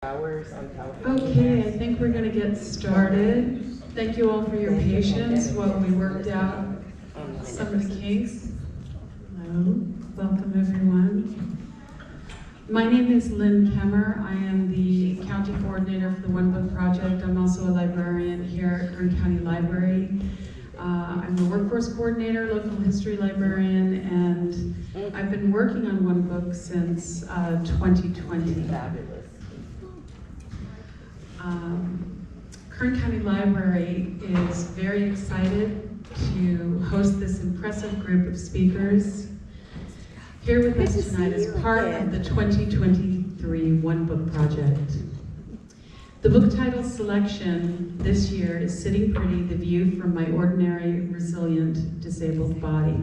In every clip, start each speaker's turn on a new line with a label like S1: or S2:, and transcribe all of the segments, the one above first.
S1: Hours on California.
S2: Okay, I think we're going to get started. Thank you all for your patience while we worked out some of the kinks. Hello, welcome everyone. My name is Lynn Kemmer. I am the county coordinator for the One Book Project. I'm also a librarian here at Kern County Library. I'm the workforce coordinator, local history librarian, and I've been working on One Book since 2020.
S1: Fabulous.
S2: Kern County Library is very excited to host this impressive group of speakers here with us tonight as part of the 2023 One Book Project. The book title selection this year is Sitting Pretty, The View from My Ordinary, Resilient, Disabled Body.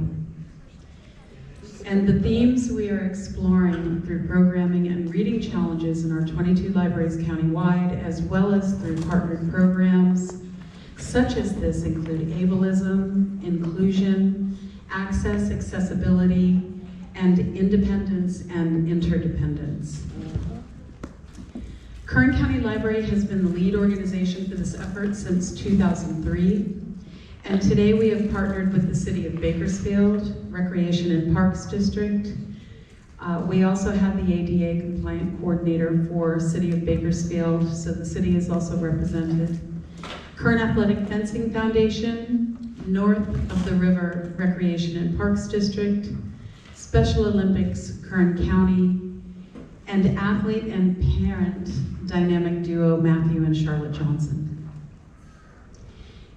S2: And the themes we are exploring through programming and reading challenges in our 22 libraries countywide, as well as through partnered programs, such as this include ableism, inclusion, access, accessibility, and independence and interdependence. Kern County Library has been the lead organization for this effort since 2003. And today we have partnered with the City of Bakersfield, Recreation and Parks District. We also have the ADA compliant coordinator for City of Bakersfield, so the city is also represented. Kern Athletic Foundation, North of the River Recreation and Parks District, Special Olympics Kern County, and athlete and parent dynamic duo Matthew and Charlotte Johnson.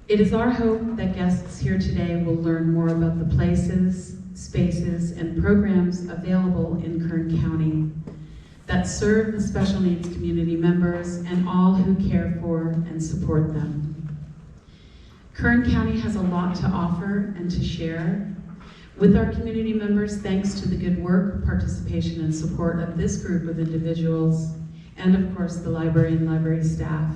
S2: It is our hope that guests here today will learn more about the places, spaces, and programs available in Kern County that serve the special needs community members and all who care for and support them. Kern County has a lot to offer and to share with our community members, thanks to the good work, participation, and support of this group of individuals, and of course the library and library staff.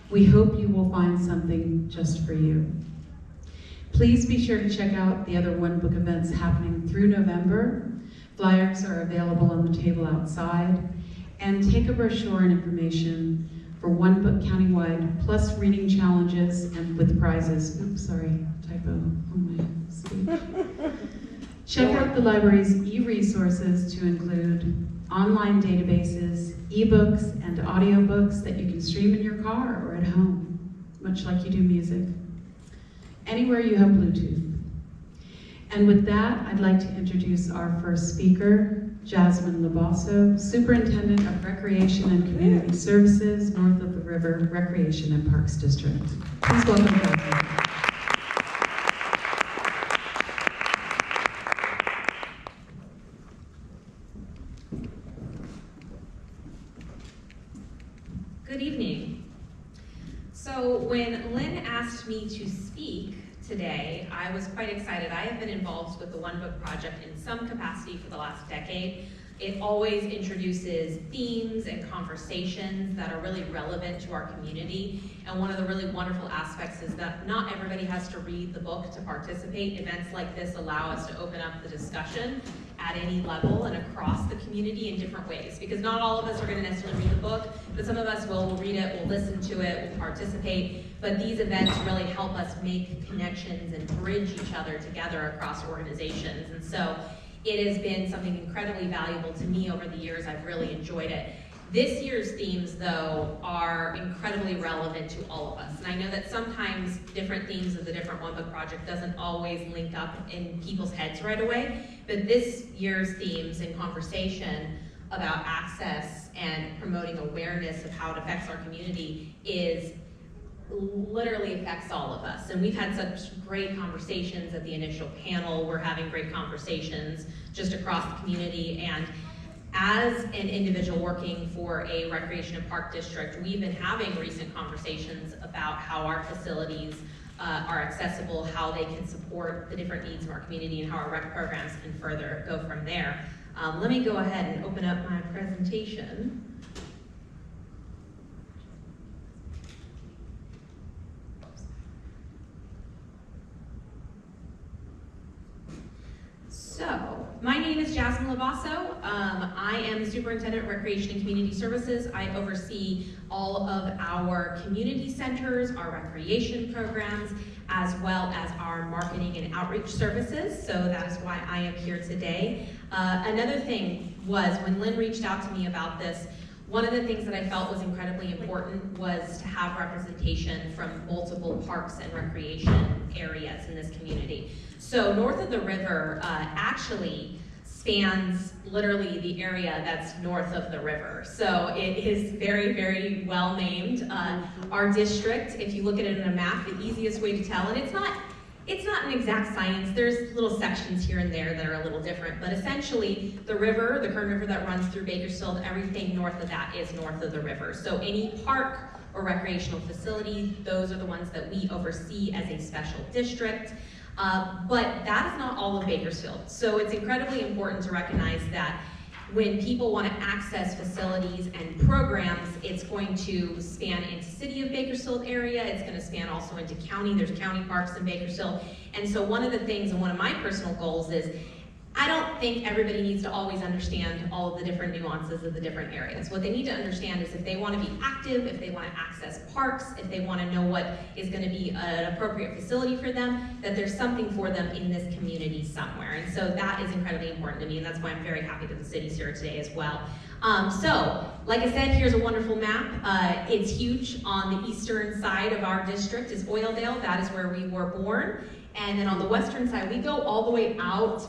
S2: We hope you will find something just for you. Please be sure to check out the other One Book events happening through November. Flyers are available on the table outside. And take a brochure and information for One Book countywide, plus reading challenges and with prizes. Oops, sorry, typo on my speech. Check out the library's e-resources to include online databases, ebooks, and audiobooks that you can stream in your car or at home, much like you do music, anywhere you have Bluetooth. And with that, I'd like to introduce our first speaker, Jasmin LoBasso, Superintendent of Recreation and Community Services, North of the River Recreation and Parks District. Please welcome Jasmin.
S3: Good evening. So when Lynn asked me to speak today, I was quite excited. I have been involved with the One Book Project in some capacity for the last decade. It always introduces themes and conversations that are really relevant to our community. And one of the really wonderful aspects is that not everybody has to read the book to participate. Events like this allow us to open up the discussion at any level and across the community in different ways. Because not all of us are going to necessarily read the book, but some of us will read it, will listen to it, will participate. But these events really help us make connections and bridge each other together across organizations. And so it has been something incredibly valuable to me over the years. I've really enjoyed it. This year's themes, though, are incredibly relevant to all of us. And I know that sometimes different themes of the different One Book Project doesn't always link up in people's heads right away. But this year's themes in conversation about access and promoting awareness of how it affects our community literally affects all of us. And we've had such great conversations at the initial panel. We're having great conversations just across the community. And as an individual working for a recreation and park district, we've been having recent conversations about how our facilities are accessible, how they can support the different needs of our community, and how our rec programs can further go from there. Let me go ahead and open up my presentation. So, my name is Jasmin LoBasso. I am the Superintendent of Recreation and Community Services. I oversee all of our community centers, our recreation programs, as well as our marketing and outreach services. So that is why I am here today. Another thing was when Lynn reached out to me about this, one of the things that I felt was incredibly important was to have representation from multiple parks and recreation areas in this community. So north of the river actually spans literally the area that's north of the river. So it is very, very well named. Our district, if you look at it in a map, the easiest way to tell, and it's not an exact science, there's little sections here and there that are a little different, but essentially the river, the Kern River that runs through Bakersfield, everything north of that is north of the river. So any park or recreational facility, those are the ones that we oversee as a special district. But that is not all of Bakersfield. So it's incredibly important to recognize that when people want to access facilities and programs, it's going to span into City of Bakersfield area, it's going to span also into county, there's county parks in Bakersfield. And so one of the things, and one of my personal goals is, I don't think everybody needs to always understand all of the different nuances of the different areas. What they need to understand is if they want to be active, if they want to access parks, if they want to know what is going to be an appropriate facility for them, that there's something for them in this community somewhere. And so that is incredibly important to me, and that's why I'm very happy that the city's here today as well. So, like I said, here's a wonderful map. It's huge. On the eastern side of our district is Oildale. That is where we were born. And then on the western side, we go all the way out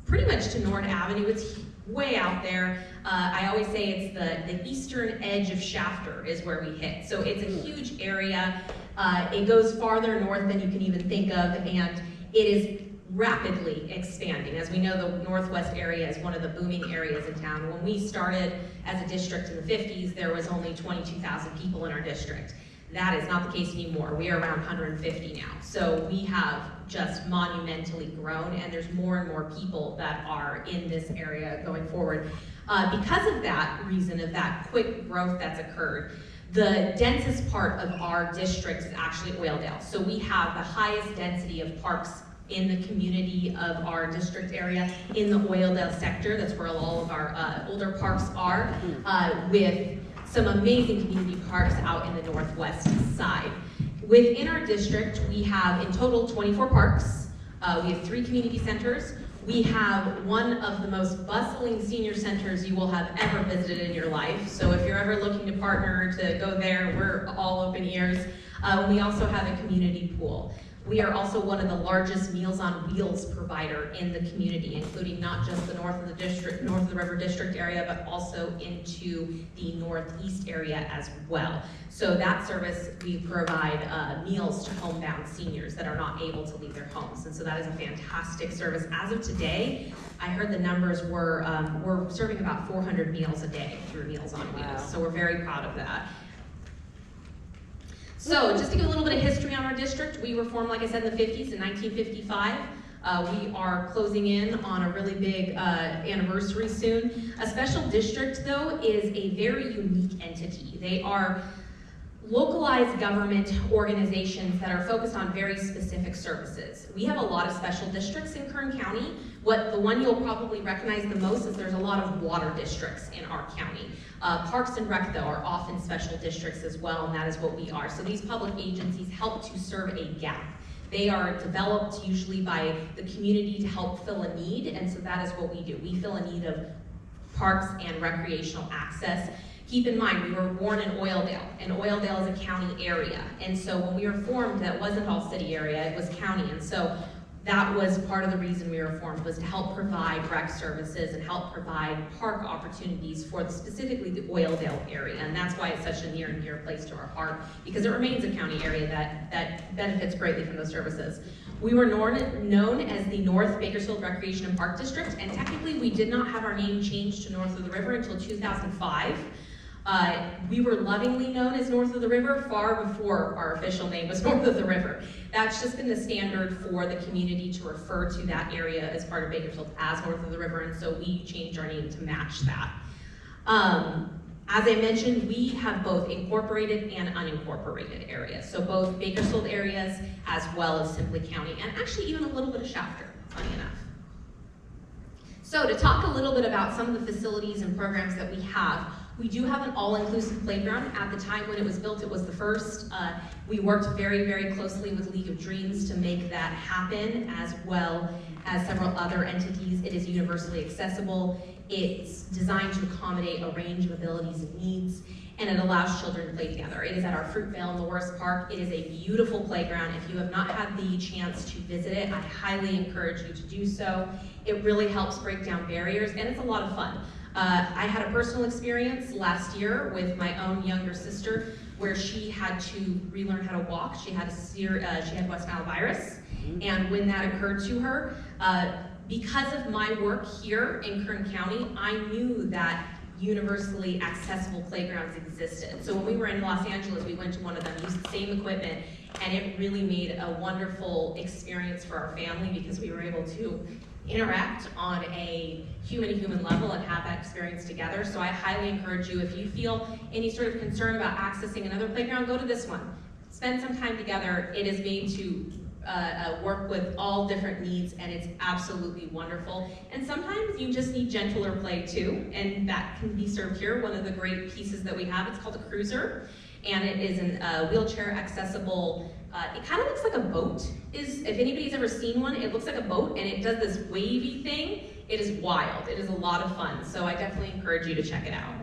S3: pretty much to Nord Avenue. It's way out there. I always say it's the eastern edge of Shafter is where we hit. So it's a huge area. It goes farther north than you can even think of, and it is rapidly expanding. As we know, the northwest area is one of the booming areas in town. When we started as a district in the 50s, there was only 22,000 people in our district. That is not the case anymore. We are around 150 now. So we have just monumentally grown, and there's more and more people that are in this area going forward. Because of that reason, of that quick growth that's occurred, the densest part of our district is actually Oildale. So we have the highest density of parks in the community of our district area in the Oildale sector. That's where all of our older parks are, with some amazing community parks out in the northwest side. Within our district, we have in total 24 parks. We have 3 community centers. We have one of the most bustling senior centers you will have ever visited in your life. So if you're ever looking to partner to go there, we're all open ears. We also have a community pool. We are also one of the largest Meals on Wheels provider in the community, including not just the north of the district, north of the river district area, but also into the northeast area as well. So that service, we provide meals to homebound seniors that are not able to leave their homes. And so that is a fantastic service. As of today, I heard the numbers were, we're serving about 400 meals a day through Meals on Wheels. Wow. So we're very proud of that. So just to give a little bit of history on our district, we were formed, like I said, in the 50s, in 1955. We are closing in on a really big anniversary soon. A special district, though, is a very unique entity. They are localized government organizations that are focused on very specific services. We have a lot of special districts in Kern County. The one you'll probably recognize the most is there's a lot of water districts in our county. Parks and Rec, though, are often special districts as well, and that is what we are. So these public agencies help to serve a gap. They are developed usually by the community to help fill a need, and so that is what we do. We fill a need of parks and recreational access. Keep in mind, we were born in Oildale, and Oildale is a county area. And so when we were formed, that wasn't all city area, it was county. And so that was part of the reason we were formed, was to help provide rec services and help provide park opportunities for specifically the Oildale area. And that's why it's such a near and dear place to our heart, because it remains a county area that benefits greatly from those services. We were known as the North Bakersfield Recreation and Park District, and technically we did not have our name changed to North of the River until 2005. We were lovingly known as North of the River far before our official name was North of the River. That's just been the standard for the community to refer to that area as part of Bakersfield as North of the River, and so we changed our name to match that. As I mentioned, we have both incorporated and unincorporated areas, so both Bakersfield areas as well as Simply County, and actually even a little bit of Shafter, funny enough. So to talk a little bit about some of the facilities and programs that we do have an all-inclusive playground. At the time when it was built, it was the first. We worked very, very closely with League of Dreams to make that happen, as well as several other entities. It is universally accessible. It's designed to accommodate a range of abilities and needs, and it allows children to play together. It is at our Fruitvale in Loris Park. It is a beautiful playground. If you have not had the chance to visit it, I highly encourage you to do so. It really helps break down barriers, and it's a lot of fun. I had a personal experience last year with my own younger sister where she had to relearn how to walk. She had West Nile virus, and when that occurred to her, because of my work here in Kern County, I knew that universally accessible playgrounds existed. So when we were in Los Angeles, we went to one of them, used the same equipment, and it really made a wonderful experience for our family because we were able to interact on a human-to-human level and have that experience together. So I highly encourage you, if you feel any sort of concern about accessing another playground, go to this one. Spend some time together. It is made to work with all different needs, and it's absolutely wonderful. And sometimes you just need gentler play too, and that can be served here. One of the great pieces that we have, it's called a cruiser, and it is a wheelchair accessible. It kind of looks like a boat. If anybody's ever seen one, it looks like a boat, and it does this wavy thing. It is wild. It is a lot of fun, so I definitely encourage you to check it out.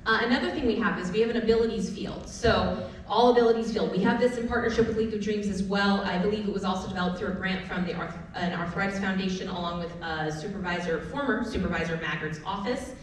S3: Another thing we have is we have an abilities field. So all abilities field. We have this in partnership with League of Dreams as well. I believe it was also developed through a grant from the Arthritis Foundation along with former Supervisor Maggard's office.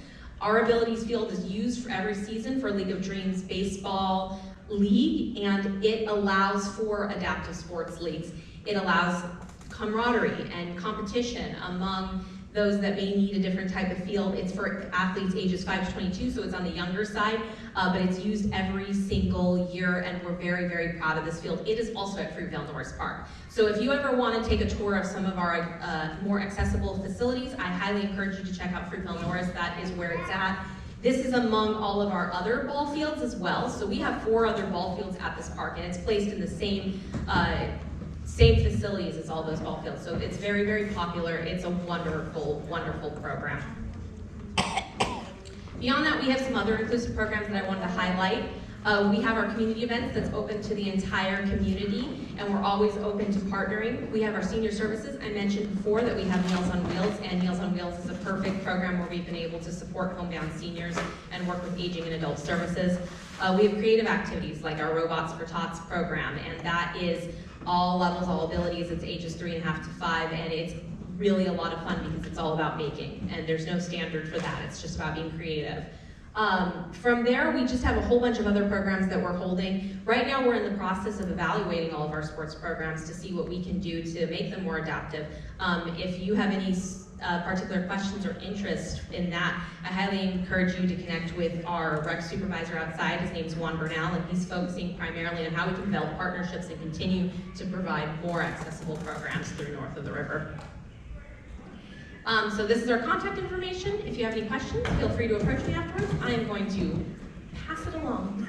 S3: Our abilities field is used for every season for League of Dreams baseball league, and it allows for adaptive sports leagues. It allows camaraderie and competition among those that may need a different type of field. It's for athletes ages 5 to 22, so it's on the younger side, but it's used every single year, and we're very, very proud of this field. It is also at Fruitvale Norris Park. So if you ever want to take a tour of some of our more accessible facilities, I highly encourage you to check out Fruitvale Norris. That is where it's at. This is among all of our other ball fields as well. So we have 4 other ball fields at this park, and it's placed in the same facilities as all those ball fields. So it's very, very popular. It's a wonderful, wonderful program. Beyond that, we have some other inclusive programs that I wanted to highlight. We have our community events that's open to the entire community, and we're always open to partnering. We have our senior services. I mentioned before that we have Meals on Wheels, and Meals on Wheels is a perfect program where we've been able to support homebound seniors and work with aging and adult services. We have creative activities like our Robots for Tots program, and that is all levels, all abilities. It's ages 3.5 to 5, and it's really a lot of fun because it's all about making, and there's no standard for that. It's just about being creative. From there, we just have a whole bunch of other programs that we're holding. Right now, we're in the process of evaluating all of our sports programs to see what we can do to make them more adaptive. If you have any particular questions or interest in that, I highly encourage you to connect with our rec supervisor outside. His name's Juan Bernal, and he's focusing primarily on how we can develop partnerships and continue to provide more accessible programs through north of the river. So this is our contact information. If you have any questions, feel free to approach me afterwards. I am going to pass it along.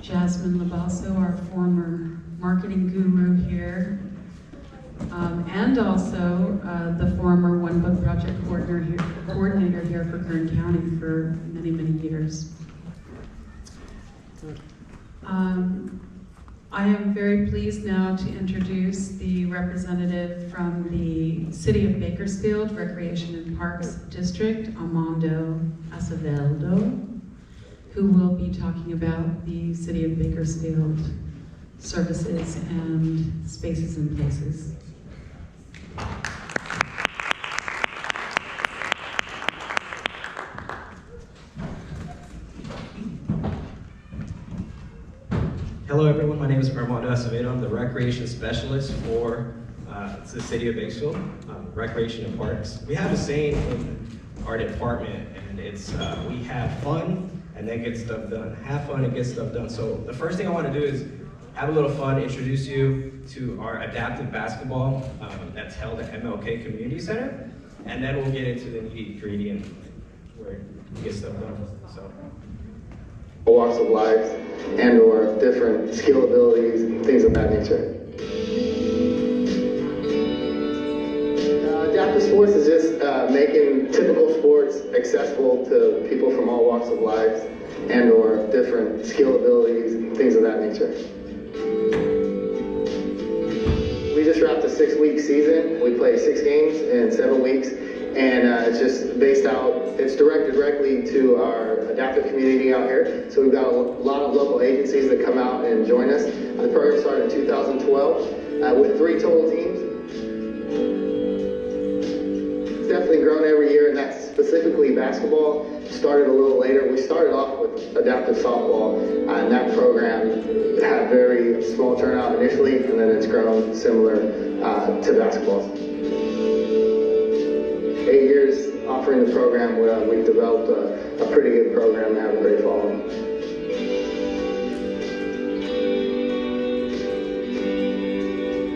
S2: Jasmin LoBasso, our former marketing guru here, and also the former One Book Project coordinator here for Kern County for many, many years. I am very pleased now to introduce the representative from the City of Bakersfield Recreation and Parks District, Armando Acevedo, who will be talking about the City of Bakersfield services and spaces and places.
S1: Hello everyone, my name is Armando Acevedo. I'm the Recreation Specialist for the City of Bakersfield, Recreation and Parks. We have a saying in our department, and it's we have fun and then get stuff done. Have fun and get stuff done. So the first thing I want to do is have a little fun, introduce you to our adaptive basketball that's held at MLK Community Center, and then we'll get into the nitty-gritty and where we get stuff done. So
S4: walks of life and or different skill abilities, things of that nature. Adaptive sports is just making typical sports accessible to people from all walks of life and or different skill abilities, things of that nature. We just wrapped a 6-week season. We played 6 games in 7 weeks, and it's just based out, it's directed directly to our adaptive community out here. So we've got a lot of local agencies that come out and join us. The program started in 2012 with 3 total teams. It's definitely grown every year, and that's specifically basketball. Started a little later. We started off with adaptive softball, and that program had very small turnout initially, and then it's grown similar to basketball. 8 years offering the program, we've developed a pretty good program and have a great following.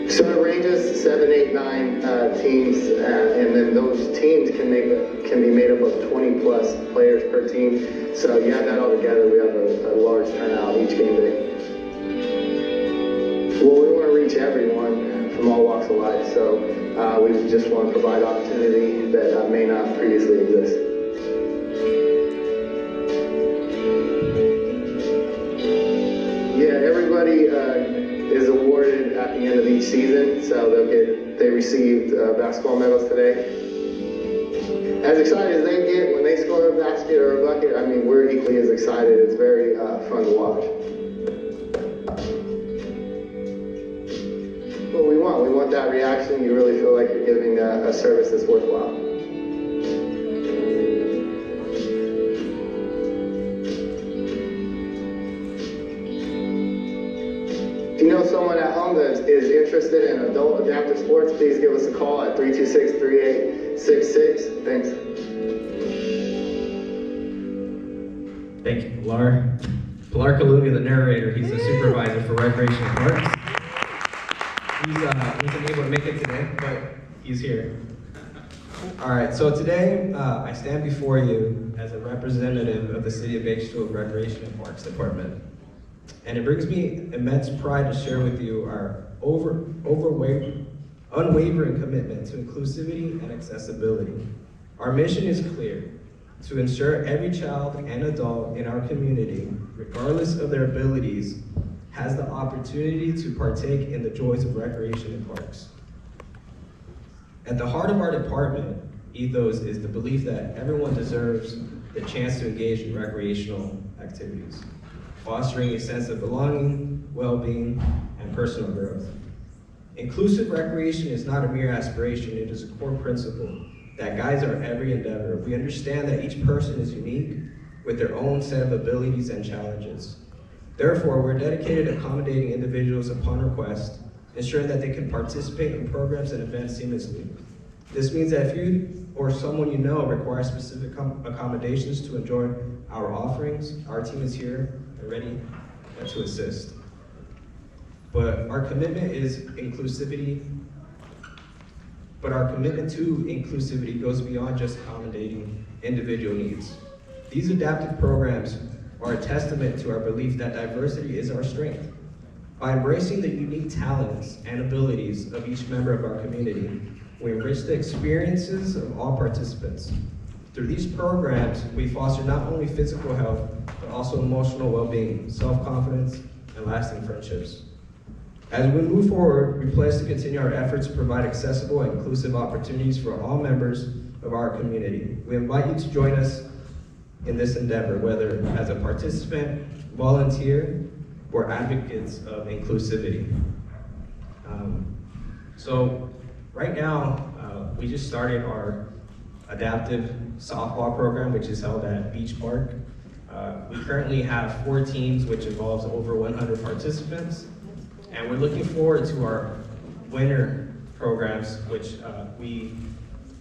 S4: So it ranges 7, 8, 9 teams, and then those teams can be made up of 20 plus players per team. So you add that all together, we have a large turnout each game day. Well, we want to reach everyone from all walks of life, so we just want to provide opportunity that may not previously exist. Yeah, everybody is awarded at the end of each season, so they received basketball medals today. As excited as they get when they score a basket or a bucket, I mean, we're equally as excited. It's very fun to watch. What we want that reaction. You really feel like you're giving a service that's worthwhile. If you know someone at home that is interested in adult adaptive sports, please give us a call at 326-3866. Thanks.
S1: Thank you, Pilar. Pilar Kaluga, the narrator, he's the supervisor for recreational parks. He's unable to make it today, but he's here. All right, so today I stand before you as a representative of the City of Bakersfield Recreation and Parks Department. And it brings me immense pride to share with you our unwavering commitment to inclusivity and accessibility. Our mission is clear: to ensure every child and adult in our community, regardless of their abilities, has the opportunity to partake in the joys of recreation in parks. At the heart of our department ethos is the belief that everyone deserves the chance to engage in recreational activities, fostering a sense of belonging, well-being, and personal growth. Inclusive recreation is not a mere aspiration, it is a core principle that guides our every endeavor. We understand that each person is unique with their own set of abilities and challenges. Therefore, we're dedicated to accommodating individuals upon request, ensuring that they can participate in programs and events seamlessly. This means that if you or someone you know requires specific accommodations to enjoy our offerings, our team is here and ready to assist. But our commitment to inclusivity goes beyond just accommodating individual needs. These adaptive programs are a testament to our belief that diversity is our strength. By embracing the unique talents and abilities of each member of our community, we enrich the experiences of all participants. Through these programs, we foster not only physical health, but also emotional well-being, self-confidence, and lasting friendships. As we move forward, we pledge to continue our efforts to provide accessible and inclusive opportunities for all members of our community. We invite you to join us in this endeavor, whether as a participant, volunteer, or advocates of inclusivity. So right now, we just started our adaptive softball program, which is held at Beach Park. We currently have 4 teams, which involves over 100 participants. And we're looking forward to our winter programs, which we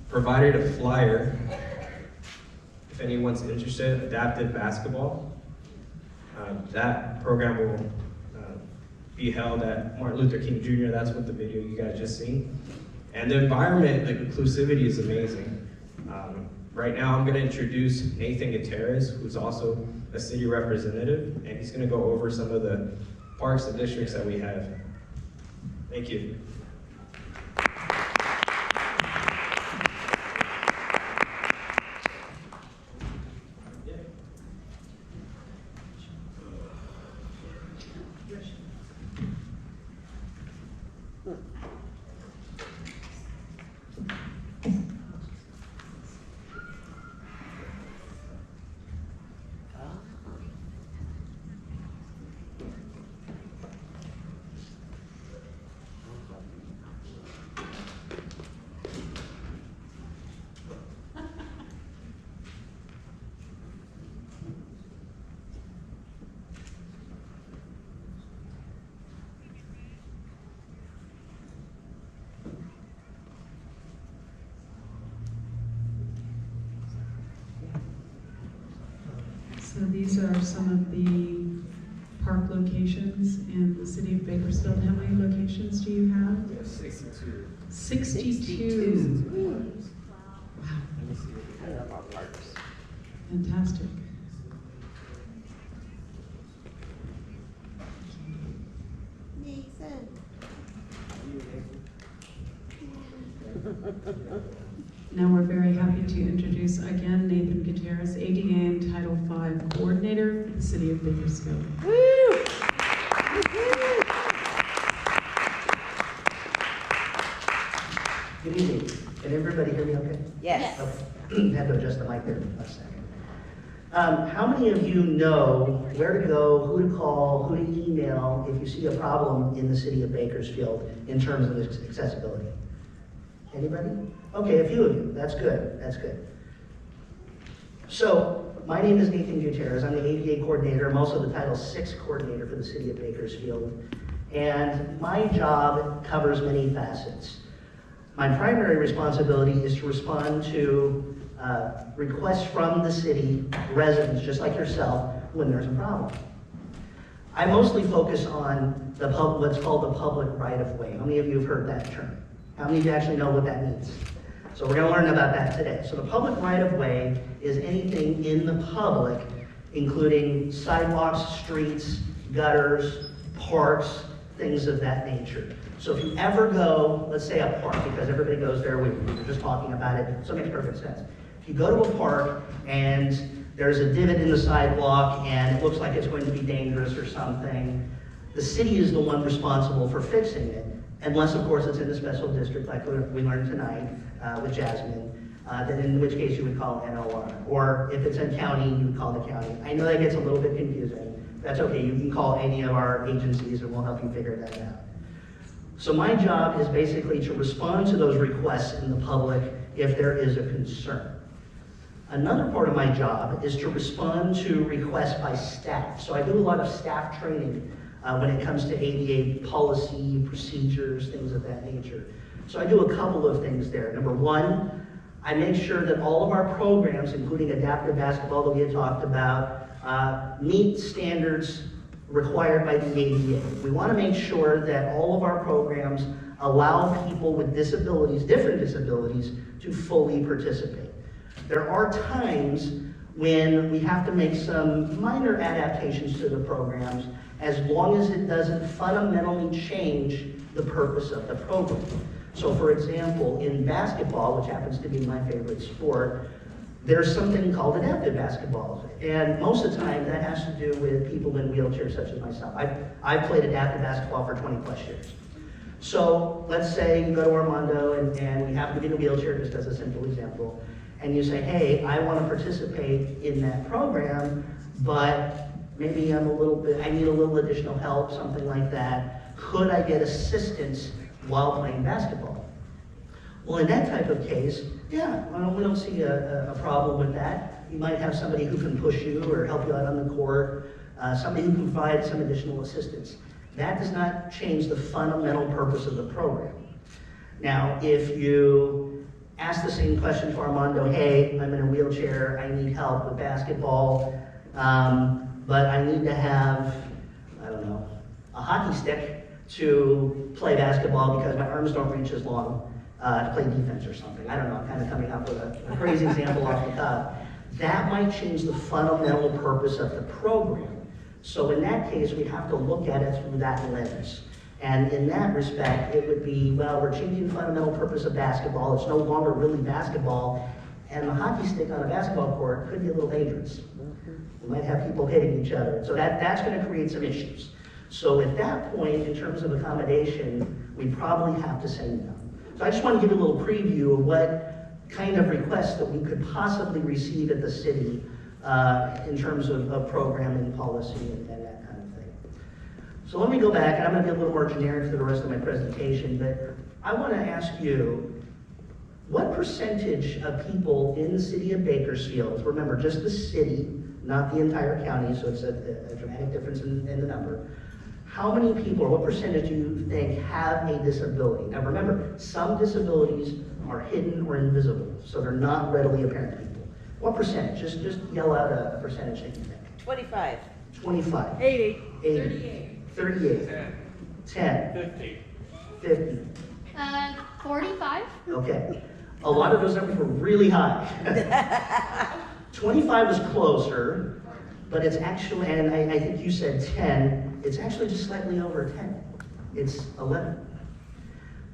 S1: provided a flyer. If anyone's interested, adaptive basketball. That program will be held at Martin Luther King Jr. That's what the video you guys just seen. And the environment, like inclusivity, is amazing. Right now, I'm going to introduce Nathan Gutierrez, who's also a city representative, and he's going to go over some of the parks and districts that we have. Thank you.
S2: So these are some of the park locations in the city of Bakersfield. How many locations do you have?
S1: We have 62.
S2: 62. Wow.
S1: Let me see.
S5: I love our parks.
S2: Fantastic.
S5: Nathan.
S2: Now we're very happy to introduce again Nathan Gutierrez, ADA and Title V Coordinator for the City of Bakersfield.
S5: Woo!
S6: Good evening. Can everybody hear me okay?
S5: Yes.
S6: Okay. Had to adjust the mic there for a second. How many of you know where to go, who to call, who to email if you see a problem in the city of Bakersfield in terms of accessibility? Anybody? Okay, a few of you. That's good. That's good. So, my name is Nathan Gutierrez. I'm the ADA coordinator. I'm also the Title VI coordinator for the city of Bakersfield. And my job covers many facets. My primary responsibility is to respond to requests from the city residents, just like yourself, when there's a problem. I mostly focus on what's called the public right-of-way. How many of you have heard that term? How many of you actually know what that means? So we're going to learn about that today. So the public right-of-way is anything in the public, including sidewalks, streets, gutters, parks, things of that nature. So if you ever go, let's say a park, because everybody goes there, we were just talking about it, so it makes perfect sense. If you go to a park and there's a divot in the sidewalk and it looks like it's going to be dangerous or something, the city is the one responsible for fixing it, unless of course it's in a special district like we learned tonight with Jasmin, then in which case you would call NOR. Or if it's in county, you would call the county. I know that gets a little bit confusing. That's okay, you can call any of our agencies and we'll help you figure that out. So my job is basically to respond to those requests in the public if there is a concern. Another part of my job is to respond to requests by staff. So I do a lot of staff training when it comes to ADA policy, procedures, things of that nature. So I do a couple of things there. Number one, I make sure that all of our programs, including adaptive basketball that we had talked about, meet standards required by the ADA. We want to make sure that all of our programs allow people with disabilities, different disabilities, to fully participate. There are times when we have to make some minor adaptations to the programs as long as it doesn't fundamentally change the purpose of the program. So for example, in basketball, which happens to be my favorite sport, there's something called adaptive basketball. And most of the time that has to do with people in wheelchairs such as myself. I've played adaptive basketball for 20 plus years. So let's say you go to Armando and we happen to be in a wheelchair, just as a simple example, and you say, hey, I want to participate in that program, but maybe I need a little additional help, something like that. Could I get assistance while playing basketball? Well, in that type of case, yeah, we don't see a problem with that. You might have somebody who can push you or help you out on the court, somebody who can provide some additional assistance. That does not change the fundamental purpose of the program. Now, if you ask the same question to Armando, hey, I'm in a wheelchair, I need help with basketball, but I need to have, I don't know, a hockey stick to play basketball because my arms don't reach as long. to play defense or something. I don't know, I'm kind of coming up with a crazy example off the cuff. That might change the fundamental purpose of the program. So in that case, we have to look at it through that lens. And in that respect, it would be, well, we're changing the fundamental purpose of basketball. It's no longer really basketball. And the hockey stick on a basketball court could be a little dangerous. We might have people hitting each other. So that's going to create some issues. So at that point, in terms of accommodation, we probably have to say no. So I just want to give you a little preview of what kind of requests that we could possibly receive at the city in terms of programming policy and that kind of thing. So let me go back, and I'm going to be a little more generic for the rest of my presentation, but I want to ask you, what percentage of people in the city of Bakersfield, remember just the city, not the entire county, so it's a dramatic difference in the number, how many people, or what percentage do you think have a disability? Now remember, some disabilities are hidden or invisible, so they're not readily apparent to people. What percentage? Just yell out a percentage that you think.
S5: 25.
S6: 25.
S5: 80.
S6: 80. 38. 10.
S5: 50.
S6: 50.
S7: 45.
S6: Okay. A lot of those numbers were really high. 25 was closer, but it's actually, and I think you said 10, it's actually just slightly over 10. It's 11.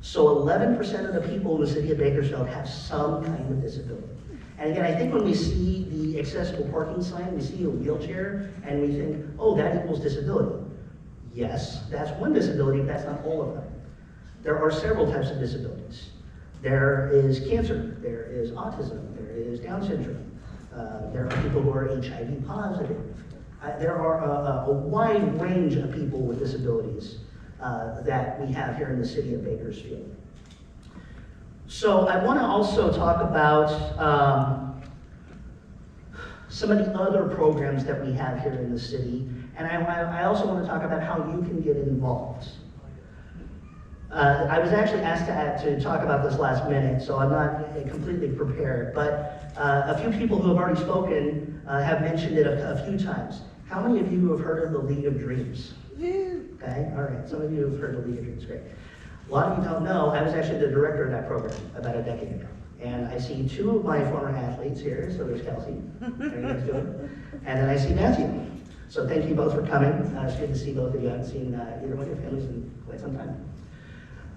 S6: So 11% of the people in the city of Bakersfield have some kind of disability. And again, I think when we see the accessible parking sign, we see a wheelchair, and we think, oh, that equals disability. Yes, that's one disability, but that's not all of them. There are several types of disabilities. There is cancer, there is autism, there is Down syndrome, there are people who are HIV positive. There are a wide range of people with disabilities that we have here in the city of Bakersfield. So I want to also talk about some of the other programs that we have here in the city, and I also want to talk about how you can get involved. I was actually asked to talk about this last minute, so I'm not completely prepared, but a few people who have already spoken have mentioned it a few times. How many of you have heard of the League of Dreams? Okay, all right, some of you have heard of the League of Dreams, great. A lot of you don't know, I was actually the director of that program about a decade ago. And I see two of my former athletes here, so there's Kellie, how are you guys doing? And then I see Matthew. So thank you both for coming. It's good to see both of you. I haven't seen either one of your families in quite some time.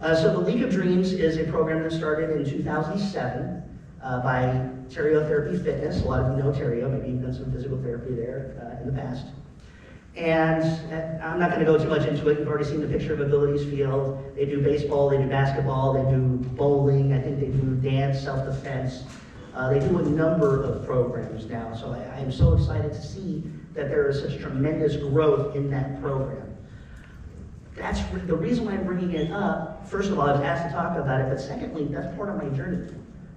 S6: So the League of Dreams is a program that started in 2007 by Terrio Therapy Fitness. A lot of you know Terrio, maybe you've done some physical therapy there in the past. And I'm not going to go too much into it. You've already seen the picture of Abilities Field. They do baseball, they do basketball, they do bowling, I think they do dance, self-defense. They do a number of programs now. So I am so excited to see that there is such tremendous growth in that program. That's the reason why I'm bringing it up. First of all, I was asked to talk about it, but secondly, that's part of my journey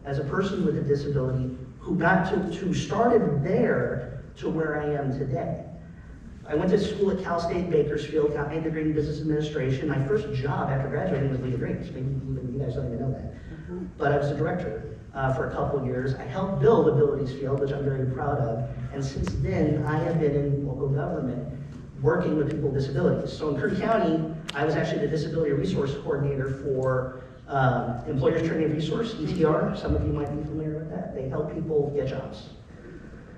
S6: as a person with a disability who got to started there to where I am today. I went to school at Cal State Bakersfield, got my degree in business administration. My first job after graduating was League of Dreams. Maybe even you guys don't even know that. But I was a director for a couple of years. I helped build Abilities Field, which I'm very proud of. And since then, I have been in local government working with people with disabilities. So in Kern County, I was actually the Disability Resource Coordinator for Employers Training Resource, ETR. Some of you might be familiar with that. They help people get jobs.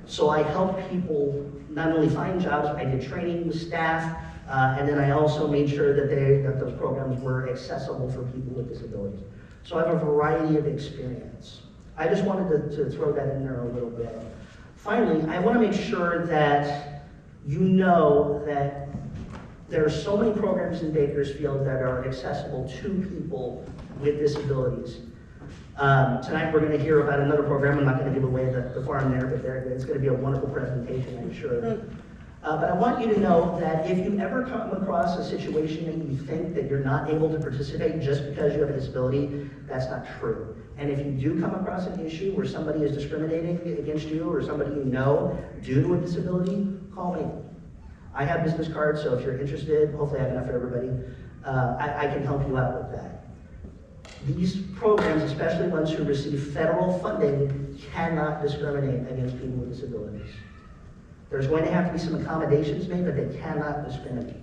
S6: So I helped people not only find jobs, but I did training with staff, and then I also made sure that those programs were accessible for people with disabilities. So I have a variety of experience. I just wanted to throw that in there a little bit. Finally, I want to make sure that you know that there are so many programs in Bakersfield that are accessible to people with disabilities. Tonight we're going to hear about another program. I'm not going to give away the farm there, but it's going to be a wonderful presentation, I'm sure. But I want you to know that if you ever come across a situation and you think that you're not able to participate just because you have a disability, that's not true. And if you do come across an issue where somebody is discriminating against you or somebody you know due to a disability, call me. I have business cards, so if you're interested, hopefully I have enough for everybody, I can help you out with that. These programs, especially ones who receive federal funding, cannot discriminate against people with disabilities. There's going to have to be some accommodations made, but they cannot discriminate.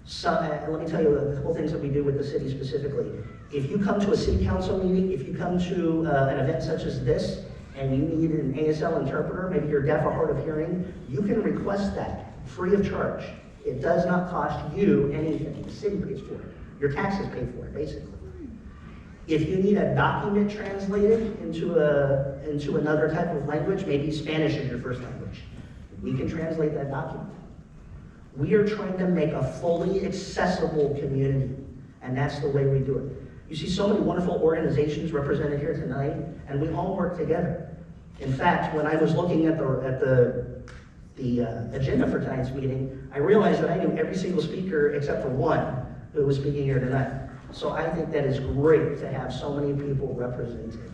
S6: So, let me tell you a couple things that we do with the city specifically. If you come to a city council meeting, if you come to an event such as this, and you need an ASL interpreter, maybe you're deaf or hard of hearing, you can request that free of charge. It does not cost you anything. The city pays for it. Your taxes pay for it, basically. If you need a document translated into another type of language, maybe Spanish is your first language, we can translate that document. We are trying to make a fully accessible community, and that's the way we do it. You see so many wonderful organizations represented here tonight, and we all work together. In fact, when I was looking at the agenda for tonight's meeting, I realized that I knew every single speaker except for one who was speaking here tonight. So I think that is great to have so many people represented.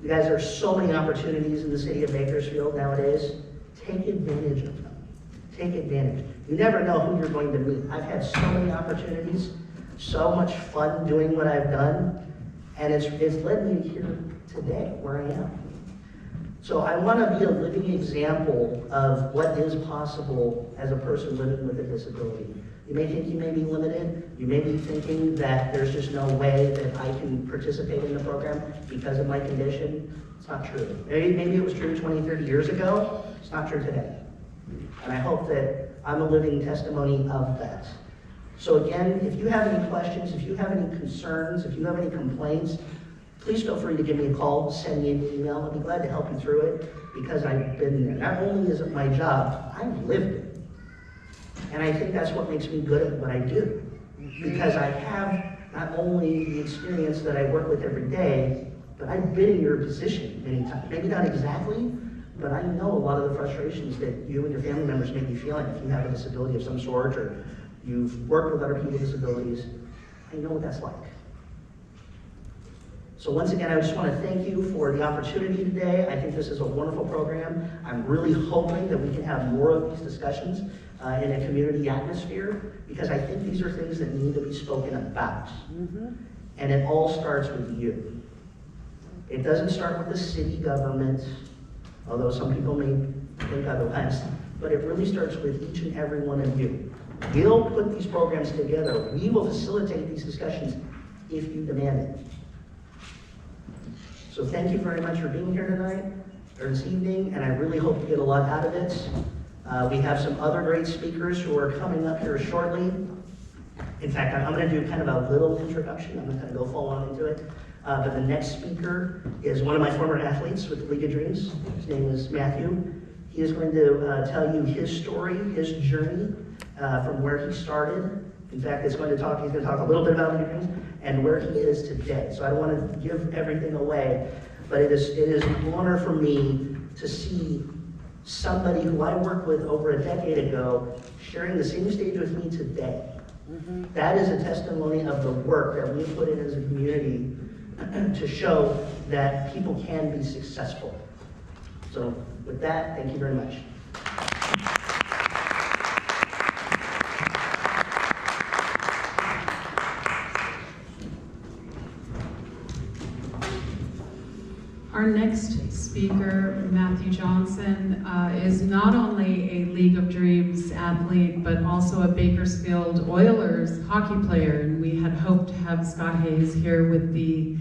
S6: You guys, there are so many opportunities in the city of Bakersfield nowadays. Take advantage of them. Take advantage. You never know who you're going to meet. I've had so many opportunities, so much fun doing what I've done, and it's led me here today, where I am. So I want to be a living example of what is possible as a person living with a disability. You may think you may be limited. You may be thinking that there's just no way that I can participate in the program because of my condition. It's not true. Maybe it was true 20, 30 years ago. It's not true today. And I hope that I'm a living testimony of that. So again, if you have any questions, if you have any concerns, if you have any complaints, please feel free to give me a call, send me an email. I'll be glad to help you through it because I've been there. Not only is it my job, I've lived it. And I think that's what makes me good at what I do. Because I have not only the experience that I work with every day, but I've been in your position many times. Maybe not exactly, but I know a lot of the frustrations that you and your family members may be feeling if you have a disability of some sort or you've worked with other people with disabilities. I know what that's like. So once again, I just want to thank you for the opportunity today. I think this is a wonderful program. I'm really hoping that we can have more of these discussions in a community atmosphere, because I think these are things that need to be spoken about. And it all starts with you. It doesn't start with the city government, although some people may think otherwise, but it really starts with each and every one of you. We'll put these programs together. We will facilitate these discussions if you demand it. So thank you very much for being here tonight, or this evening, and I really hope you get a lot out of it. We have some other great speakers who are coming up here shortly. In fact, I'm going to do kind of a little introduction. I'm not going to go full on into it. But the next speaker is one of my former athletes with the League of Dreams. His name is Matthew. He is going to tell you his story, his journey from where he started. In fact, he's going to talk a little bit about League of Dreams and where he is today. So I don't want to give everything away, but it is an honor for me to see somebody who I worked with over a decade ago sharing the same stage with me today. That is a testimony of the work that we put in as a community to show that people can be successful. So with that, thank you very much.
S2: Our next speaker, Matthew Johnson, is not only a League of Dreams athlete, but also a Bakersfield Oilers hockey player. And we had hoped to have Scott Hayes here with the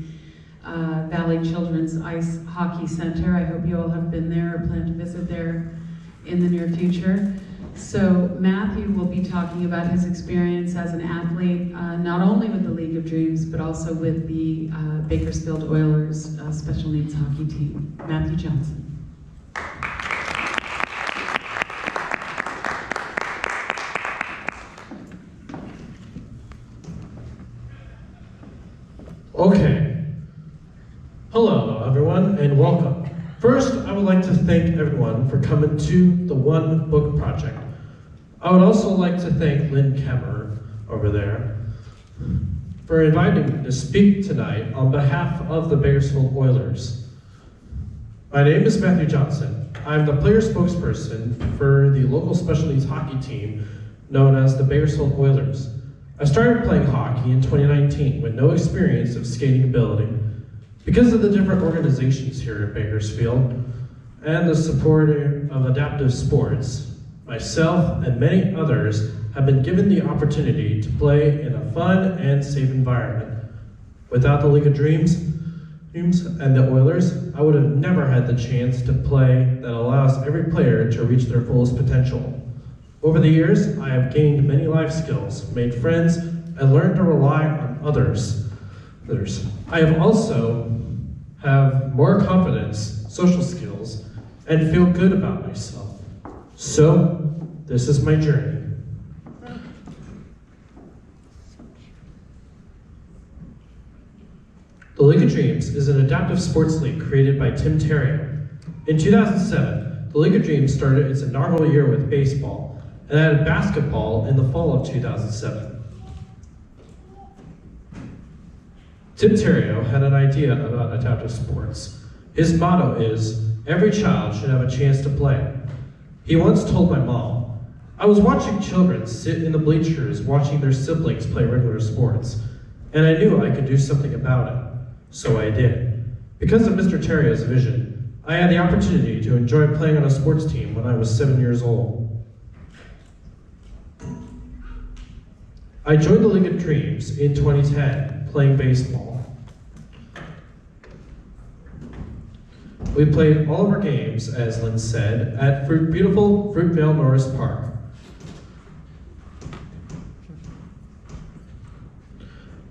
S2: Valley Children's Ice Hockey Center. I hope you all have been there or plan to visit there in the near future. So Matthew will be talking about his experience as an athlete, not only with the League of Dreams, but also with the Bakersfield Oilers special needs hockey team. Matthew Johnson.
S8: Okay. Hello, everyone, and welcome. First, I would like to thank everyone for coming to the One Book Project. I would also like to thank Lynn Kemmer over there for inviting me to speak tonight on behalf of the Bakersfield Oilers. My name is Matthew Johnson. I'm the player spokesperson for the local special needs hockey team known as the Bakersfield Oilers. I started playing hockey in 2019 with no experience of skating ability. Because of the different organizations here at Bakersfield and the support of adaptive sports, myself and many others have been given the opportunity to play in a fun and safe environment. Without the League of Dreams and the Oilers, I would have never had the chance to play that allows every player to reach their fullest potential. Over the years, I have gained many life skills, made friends, and learned to rely on others. I have also have more confidence, social skills, and feel good about myself. So, this is my journey. The League of Dreams is an adaptive sports league created by Tim Terrio. In 2007, the League of Dreams started its inaugural year with baseball and added basketball in the fall of 2007. Tim Terrio had an idea about adaptive sports. His motto is, every child should have a chance to play. He once told my mom, I was watching children sit in the bleachers watching their siblings play regular sports, and I knew I could do something about it. So I did. Because of Mr. Terrio's vision, I had the opportunity to enjoy playing on a sports team when I was 7 years old. I joined the League of Dreams in 2010, playing baseball. We played all of our games, as Lynn said, at beautiful Fruitvale Norris Park.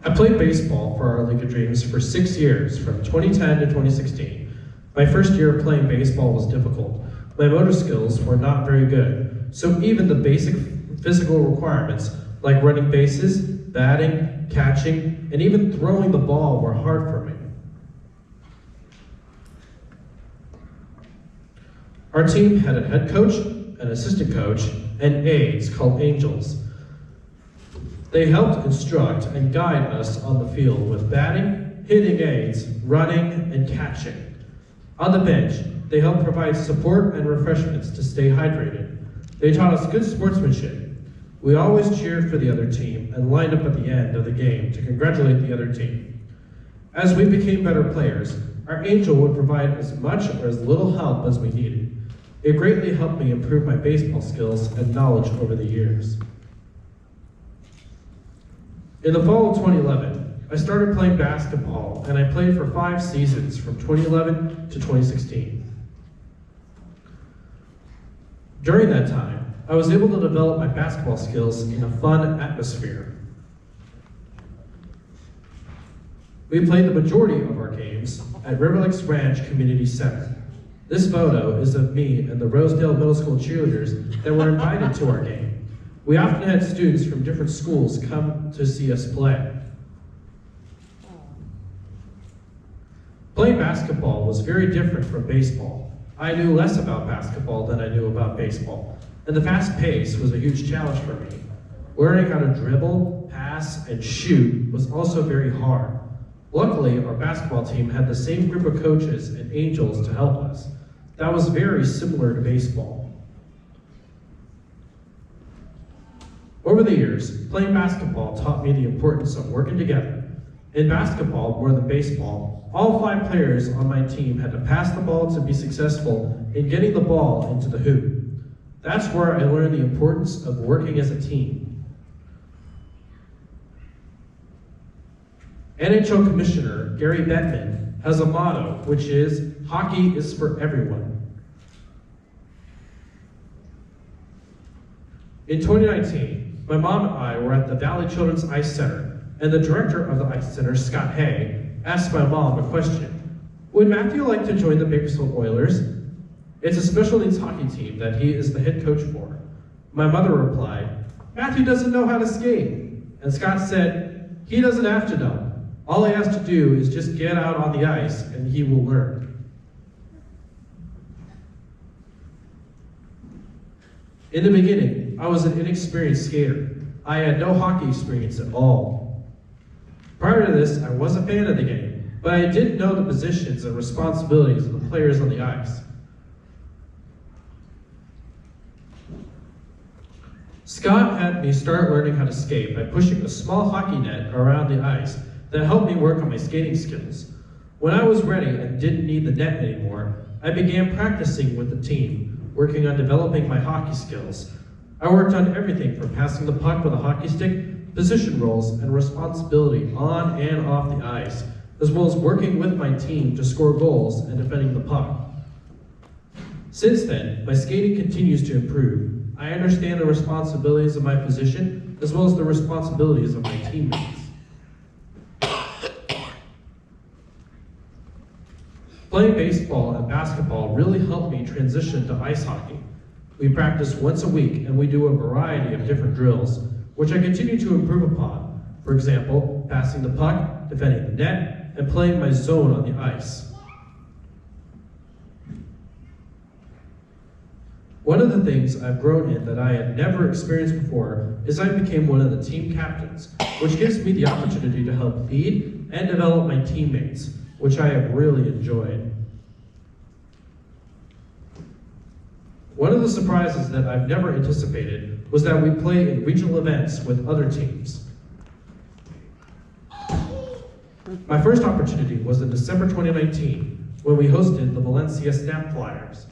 S8: I played baseball for our League of Dreams for 6 years, from 2010 to 2016. My first year of playing baseball was difficult. My motor skills were not very good, so even the basic physical requirements, like running bases, batting, catching, and even throwing the ball were hard for me. Our team had a head coach, an assistant coach, and aides called angels. They helped instruct and guide us on the field with batting, hitting aids, running, and catching. On the bench, they helped provide support and refreshments to stay hydrated. They taught us good sportsmanship. We always cheered for the other team and lined up at the end of the game to congratulate the other team. As we became better players, our angel would provide as much or as little help as we needed. It greatly helped me improve my baseball skills and knowledge over the years. In the fall of 2011, I started playing basketball, and I played for 5 seasons from 2011 to 2016. During that time, I was able to develop my basketball skills in a fun atmosphere. We played the majority of our games at River Lakes Ranch Community Center. This photo is of me and the Rosedale Middle School cheerleaders that were invited to our game. We often had students from different schools come to see us play. Playing basketball was very different from baseball. I knew less about basketball than I knew about baseball, and the fast pace was a huge challenge for me. Learning how to dribble, pass, and shoot was also very hard. Luckily, our basketball team had the same group of coaches and angels to help us. That was very similar to baseball. Over the years, playing basketball taught me the importance of working together. In basketball, more than baseball, all 5 players on my team had to pass the ball to be successful in getting the ball into the hoop. That's where I learned the importance of working as a team. NHL Commissioner Gary Bettman has a motto, which is, hockey is for everyone. In 2019, my mom and I were at the Valley Children's Ice Center, and the director of the Ice Center, Scott Hay, asked my mom a question. Would Matthew like to join the Bakersfield Oilers? It's a special needs hockey team that he is the head coach for. My mother replied, Matthew doesn't know how to skate. And Scott said, he doesn't have to know. All he has to do is just get out on the ice and he will learn. In the beginning, I was an inexperienced skater. I had no hockey experience at all. Prior to this, I was a fan of the game, but I didn't know the positions and responsibilities of the players on the ice. Scott had me start learning how to skate by pushing a small hockey net around the ice that helped me work on my skating skills. When I was ready and didn't need the net anymore, I began practicing with the team, working on developing my hockey skills. I worked on everything from passing the puck with a hockey stick, position roles, and responsibility on and off the ice, as well as working with my team to score goals and defending the puck. Since then, my skating continues to improve. I understand the responsibilities of my position, as well as the responsibilities of my teammates. Playing baseball and basketball really helped me transition to ice hockey. We practice once a week and we do a variety of different drills, which I continue to improve upon. For example, passing the puck, defending the net, and playing my zone on the ice. One of the things I've grown in that I had never experienced before is I became one of the team captains, which gives me the opportunity to help lead and develop my teammates, which I have really enjoyed. One of the surprises that I've never anticipated was that we play in regional events with other teams. My first opportunity was in December 2019 when we hosted the Valencia Snap Flyers.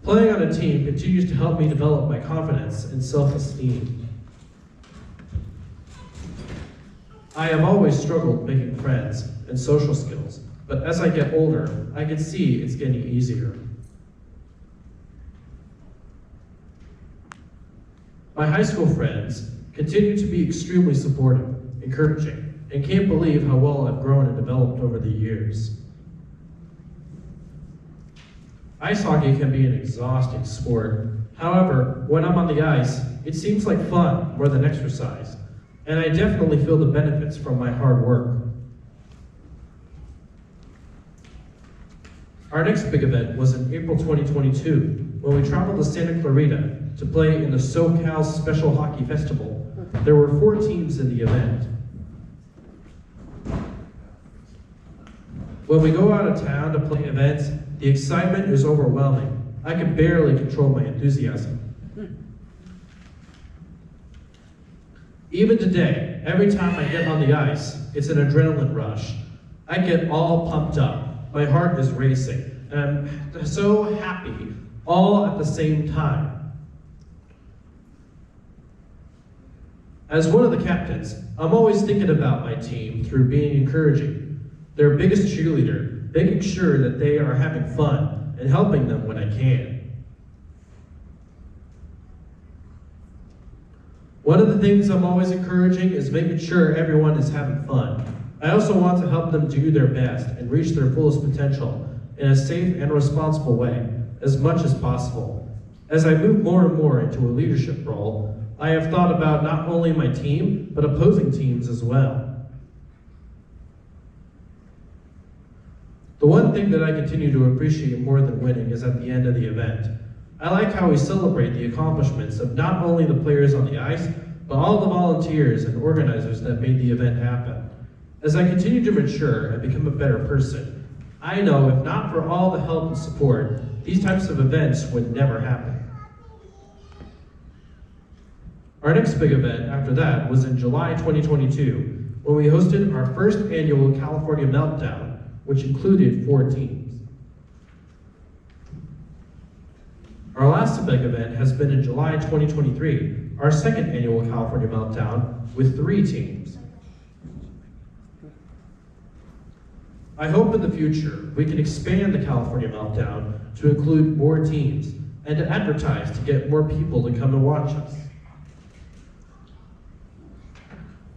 S8: Playing on a team continues to help me develop my confidence and self-esteem. I have always struggled making friends and social skills, but as I get older, I can see it's getting easier. My high school friends continue to be extremely supportive, encouraging, and can't believe how well I've grown and developed over the years. Ice hockey can be an exhausting sport. However, when I'm on the ice, it seems like fun more than exercise, and I definitely feel the benefits from my hard work. Our next big event was in April 2022, when we traveled to Santa Clarita to play in the SoCal Special Hockey Festival. There were 4 teams in the event. When we go out of town to play events, the excitement is overwhelming. I can barely control my enthusiasm. Even today, every time I get on the ice, it's an adrenaline rush. I get all pumped up. My heart is racing, and I'm so happy, all at the same time. As one of the captains, I'm always thinking about my team through being encouraging, their biggest cheerleader, making sure that they are having fun and helping them when I can. One of the things I'm always encouraging is making sure everyone is having fun. I also want to help them do their best and reach their fullest potential in a safe and responsible way, as much as possible. As I move more and more into a leadership role, I have thought about not only my team, but opposing teams as well. The one thing that I continue to appreciate more than winning is at the end of the event. I like how we celebrate the accomplishments of not only the players on the ice, but all the volunteers and organizers that made the event happen. As I continue to mature and become a better person, I know if not for all the help and support, these types of events would never happen. Our next big event after that was in July 2022, when we hosted our first annual California Meltdown, which included 4 teams. Our last big event has been in July 2023, our second annual California Meltdown with 3 teams. I hope in the future we can expand the California Meltdown to include more teams and to advertise to get more people to come and watch us.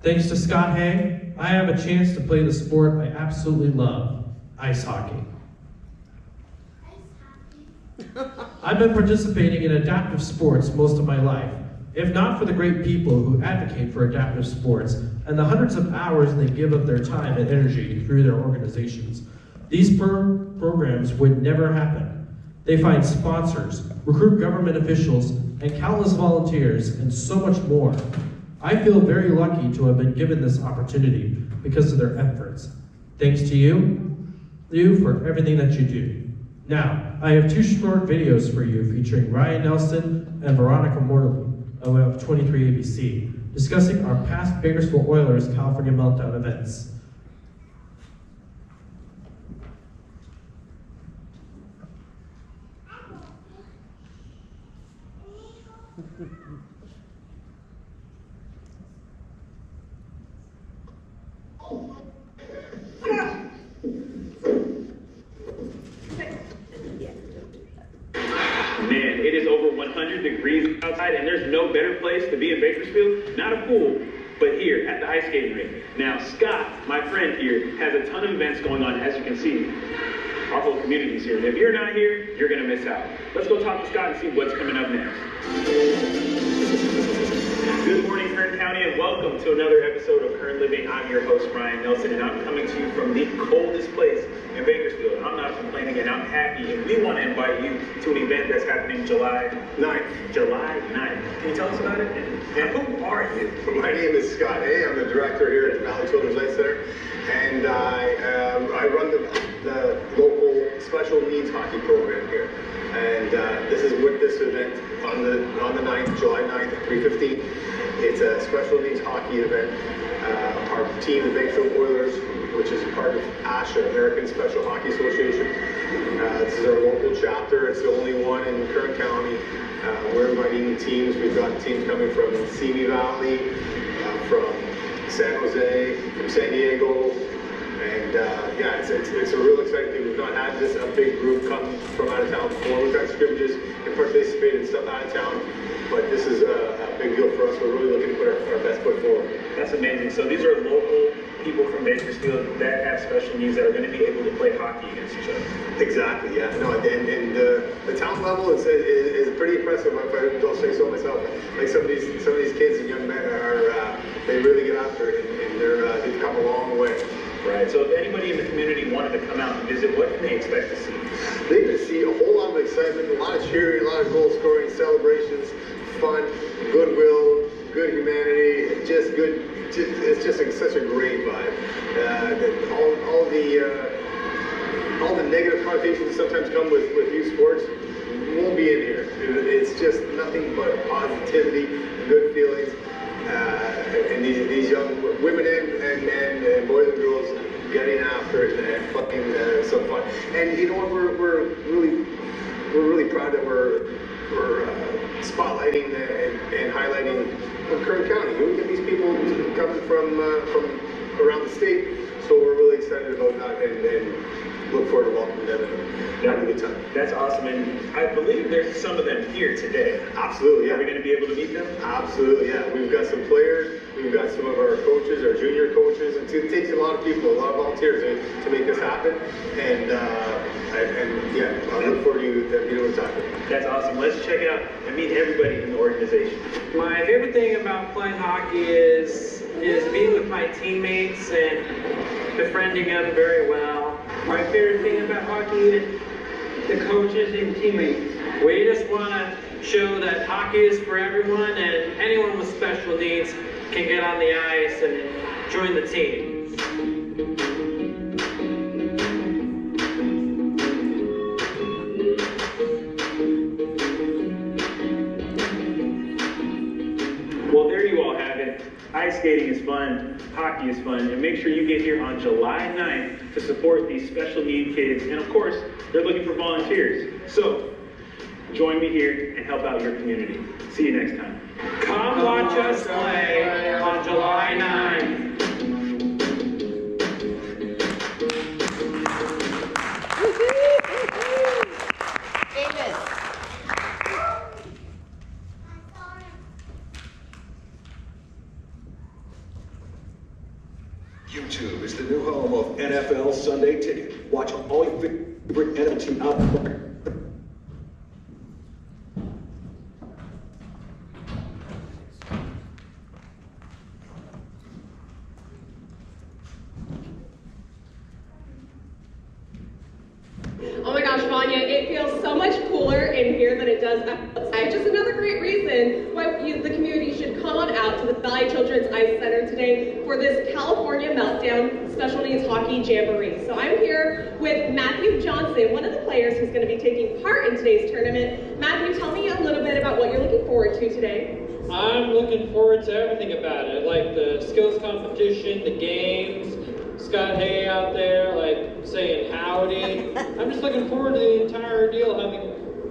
S8: Thanks to Scott Hay, I have a chance to play the sport I absolutely love, ice hockey. I've been participating in adaptive sports most of my life, if not for the great people who advocate for adaptive sports and the hundreds of hours they give of their time and energy through their organizations. These programs would never happen. They find sponsors, recruit government officials, and countless volunteers, and so much more. I feel very lucky to have been given this opportunity because of their efforts. Thanks to you for everything that you do. Now, I have 2 short videos for you featuring Ryan Nelson and Veronica Morley of 23 ABC, discussing our past Bakersfield Oilers California Meltdown events.
S9: Man, it is over 100 degrees outside, and there's no better place to be in Bakersfield. Not a pool, but here at the ice skating rink. Now, Scott, my friend here, has a ton of events going on, as you can see. Our whole community is here, and if you're not here, you're gonna miss out. Let's go talk to Scott and see what's coming up next. Good morning, Kern County, and welcome to another episode of Kern Living. I'm your host, Ryan Nelson, and I'm coming to you from the coldest place in Bakersfield. I'm not complaining, and I'm happy, and we want to invite you to an event that's happening July 9th. July 9th. Can you tell us about it? And who are you?
S10: My name is Scott A. I'm the director here at the Valley Children's Ice Center, and I run the local special needs hockey program here. And this is with this event on the 9th, July 9th at 3:15. It's a special needs hockey event. Our team, the Bakersfield Oilers, which is part of ASHA, American Special Hockey Association. This is our local chapter. It's the only one in Kern County. We're inviting teams. We've got teams coming from Simi Valley, from San Jose, from San Diego. And yeah, it's a real exciting thing. We've not had a big group come from out of town before. We've had scrimmages and participated in stuff out of town, but this is a big deal for us. We're really looking to put our best foot forward.
S9: That's amazing. So these are local people from Bakersfield that have special needs that are going to be able to play hockey against each other.
S10: Exactly, yeah. No, and the talent level is pretty impressive. If I don't say so myself. Like some of these kids and young men they really get after it, and they've come a long way.
S9: Right. So if anybody in the community wanted to come out and visit, what can they expect to see?
S10: They can see a whole lot of excitement, a lot of cheering, a lot of goal scoring, celebrations, fun, goodwill, good humanity, just good. It's just such a great vibe. All the negative connotations that sometimes come with youth sports won't be in here. It's just nothing but positivity, good feelings. And these young women and boys and girls getting after it and playing some fun. And you know what? We're really proud that we're spotlighting and highlighting Kern County. We get these people coming from around the state, so we're really excited about that and look forward to welcoming them and having a good time.
S9: That's awesome, and I believe there's some of them here today.
S10: Absolutely, yeah.
S9: Are we going to be able to meet them?
S10: Absolutely, yeah. We've got some players, we've got some of our coaches, our junior coaches. It takes a lot of people, a lot of volunteers to make this happen, and yeah, I look forward to being able to talk to them.
S9: That's awesome. Let's check out and meet everybody in the organization.
S11: My favorite thing about playing hockey is being with my teammates and befriending them very well. My favorite thing about hockey is the coaches and teammates. We just want to show that hockey is for everyone, and anyone with special needs can get on the ice and join the team.
S9: Well, there you all have it. Ice skating is fun, hockey is fun, and make sure you get here on July 9th to support these special need kids. And of course, they're looking for volunteers. So, join me here and help out your community. See you next time.
S11: Come watch us play on July 9th.
S12: YouTube is the new home of NFL Sunday Ticket. Watch all your favorite NFL team out there.
S13: Oh my gosh, Vanya, it feels so much cooler in here than it does outside. Just another great reason why the community should come on out to the Valley Children's Ice Center today for this California Meltdown Special Needs Hockey Jamboree. So I'm here with Matthew Johnson, one of the players who's going to be taking part in today's tournament. Matthew, tell me a little bit about what you're looking forward to today.
S11: I'm looking forward to everything about it, like the skills competition, the games, Scott Hay out there, like saying howdy. I'm just looking forward to the entire deal,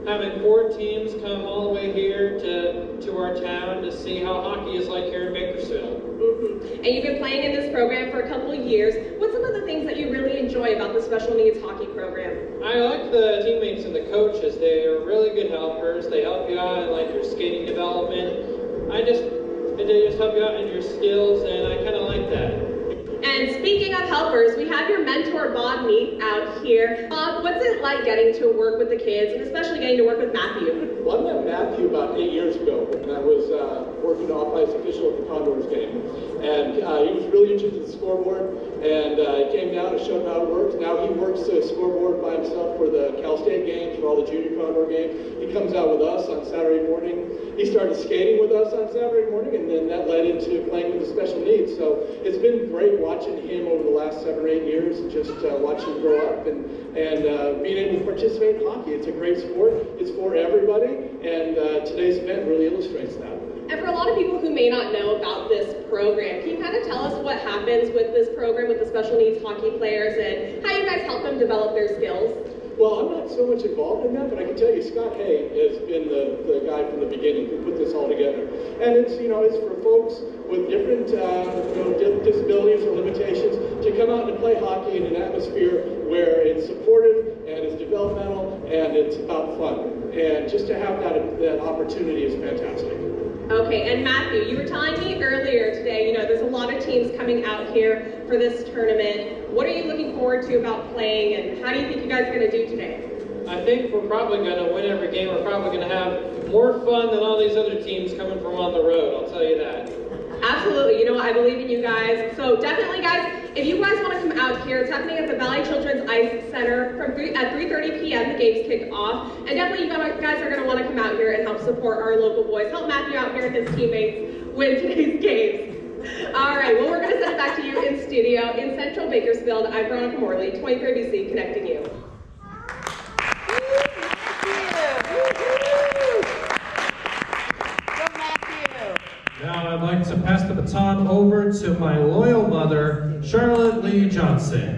S11: having 4 teams come all the way here to our town to see how hockey is like here in Bakersfield.
S13: And you've been playing in this program for a couple of years. What's some of the things that you really enjoy about the special needs hockey program?
S11: I like the teammates and the coaches. They are really good helpers. They help you out in like your skating development. They just help you out in your skills, and I kind of like that.
S13: And speaking of helpers, we have your mentor, Bob Meat, out here. Bob, what's it like getting to work with the kids, and especially getting to work with Matthew?
S14: Well, I met Matthew about 8 years ago when I was working off-ice official at the Condors game. And he was really interested in the scoreboard, and he came down and showed him how it works. Now he works the scoreboard by himself for the Cal State games, for all the junior Condor games. He comes out with us on Saturday morning. He started skating with us on Saturday morning, and then that led into playing with the special needs. So it's been great watching him over the last 7 or 8 years, just watching him grow up and being able to participate in hockey. It's a great sport. It's for everybody, and today's event really illustrates that.
S13: And for a lot of people who may not know about this program, can you kind of tell us what happens with this program with the special needs hockey players and how you guys help them develop their skills?
S14: Well, I'm not so much involved in that, but I can tell you Scott Hay has been the guy from the beginning who put this all together. And it's, it's for folks with different disabilities or limitations to come out and play hockey in an atmosphere where it's supportive and it's developmental and it's about fun. And just to have that opportunity is fantastic.
S13: Okay, and Matthew, you were telling me earlier today, there's a lot of teams coming out here for this tournament. What are you looking forward to about playing, and how do you think you guys are going to do today?
S11: I think we're probably going to win every game. We're probably going to have more fun than all these other teams coming from on the road, I'll tell you that.
S13: Absolutely, I believe in you guys. So definitely, guys, if you guys want to come out here, it's happening at the Valley Children's Ice Center at 3:30 p.m. The games kick off. And definitely, you guys are going to want to come out here and help support our local boys. Help Matthew out here and his teammates win today's games. All right, well, we're going to send it back to you in studio. In Central Bakersfield, I'm Veronica Morley, 23BC, connecting you.
S8: Now I'd like to pass the baton over to my loyal mother, Charlotte Lee Johnson.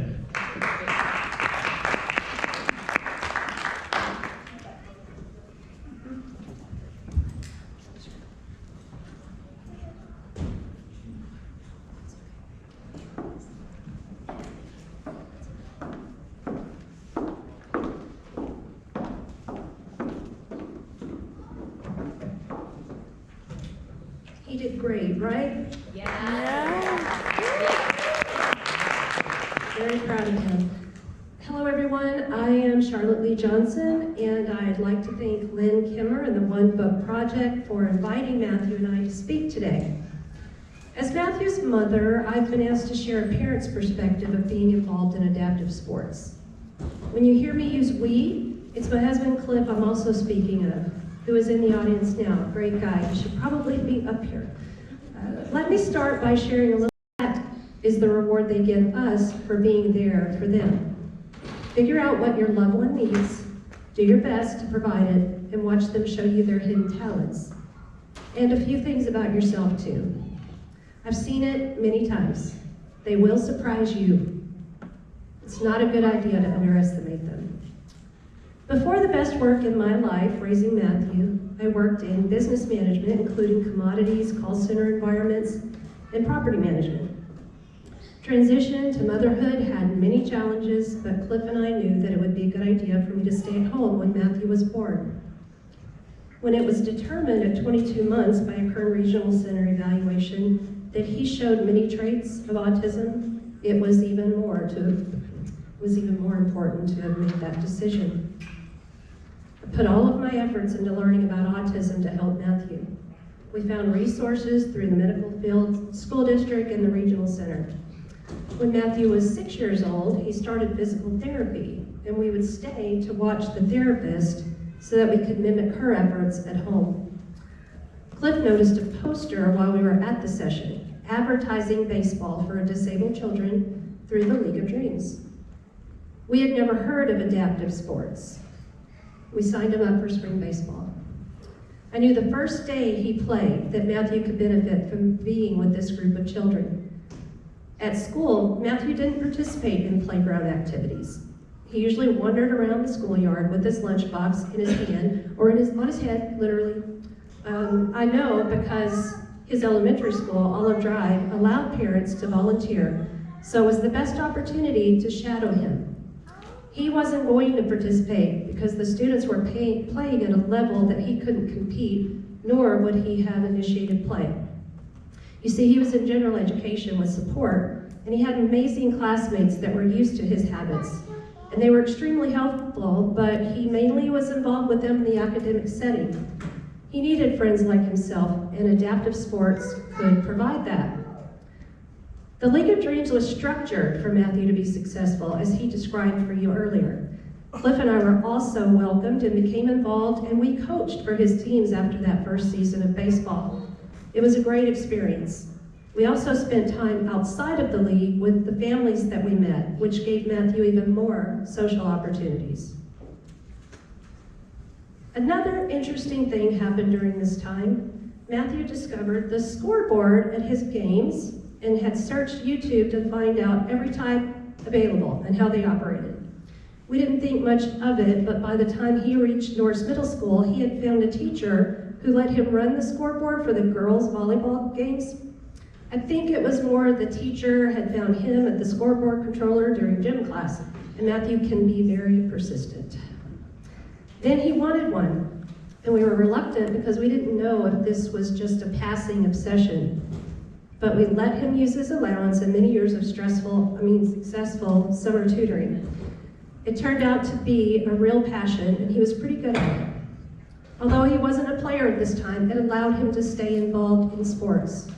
S15: He did great, right?
S3: Yeah.
S15: Very proud of him. Hello, everyone. I am Charlotte Lee Johnson, and I'd like to thank Lynn Kimmer and the One Book Project for inviting Matthew and I to speak today. As Matthew's mother, I've been asked to share a parent's perspective of being involved in adaptive sports. When you hear me use we, it's my husband Cliff I'm also speaking of, who is in the audience now, a great guy. He should probably be up here. Let me start by sharing a little. That is the reward they give us for being there for them. Figure out what your loved one needs, do your best to provide it, and watch them show you their hidden talents. And a few things about yourself too. I've seen it many times. They will surprise you. It's not a good idea to underestimate them. Before the best work in my life, raising Matthew, I worked in business management, including commodities, call center environments, and property management. Transition to motherhood had many challenges, but Cliff and I knew that it would be a good idea for me to stay at home when Matthew was born. When it was determined at 22 months by a Kern Regional Center evaluation that he showed many traits of autism, it was even more important to have made that decision. I put all of my efforts into learning about autism to help Matthew. We found resources through the medical field, school district, and the regional center. When Matthew was 6 years old, he started physical therapy, and we would stay to watch the therapist so that we could mimic her efforts at home. Cliff noticed a poster while we were at the session, advertising baseball for disabled children through the League of Dreams. We had never heard of adaptive sports. We signed him up for spring baseball. I knew the first day he played that Matthew could benefit from being with this group of children. At school, Matthew didn't participate in playground activities. He usually wandered around the schoolyard with his lunchbox in his hand, or on his head, literally. I know because His elementary school, Olive Drive, allowed parents to volunteer, so it was the best opportunity to shadow him. He wasn't going to participate because the students were playing at a level that he couldn't compete, nor would he have initiated play. You see, he was in general education with support, and he had amazing classmates that were used to his habits. And they were extremely helpful, but he mainly was involved with them in the academic setting. He needed friends like himself, and adaptive sports could provide that. The League of Dreams was structured for Matthew to be successful, as he described for you earlier. Cliff and I were also welcomed and became involved, and we coached for his teams after that first season of baseball. It was a great experience. We also spent time outside of the league with the families that we met, which gave Matthew even more social opportunities. Another interesting thing happened during this time. Matthew discovered the scoreboard at his games and had searched YouTube to find out every type available and how they operated. We didn't think much of it, but by the time he reached Norris Middle School, he had found a teacher who let him run the scoreboard for the girls' volleyball games. I think it was more the teacher had found him at the scoreboard controller during gym class, and Matthew can be very persistent. Then he wanted one, and we were reluctant because we didn't know if this was just a passing obsession. But we let him use his allowance and many years of successful summer tutoring. It turned out to be a real passion, and he was pretty good at it. Although he wasn't a player at this time, it allowed him to stay involved in sports.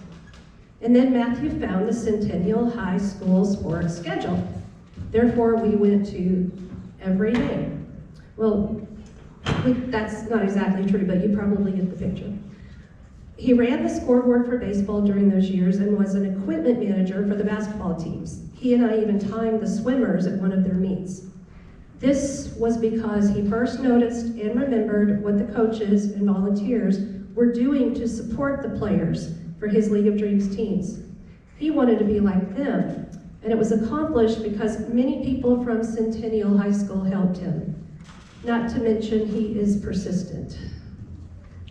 S15: And then Matthew found the Centennial High School sports schedule. Therefore, we went to every game. Well, that's not exactly true, but you probably get the picture. He ran the scoreboard for baseball during those years and was an equipment manager for the basketball teams. He and I even timed the swimmers at one of their meets. This was because he first noticed and remembered what the coaches and volunteers were doing to support the players for his League of Dreams teams. He wanted to be like them, and it was accomplished because many people from Centennial High School helped him. Not to mention, he is persistent.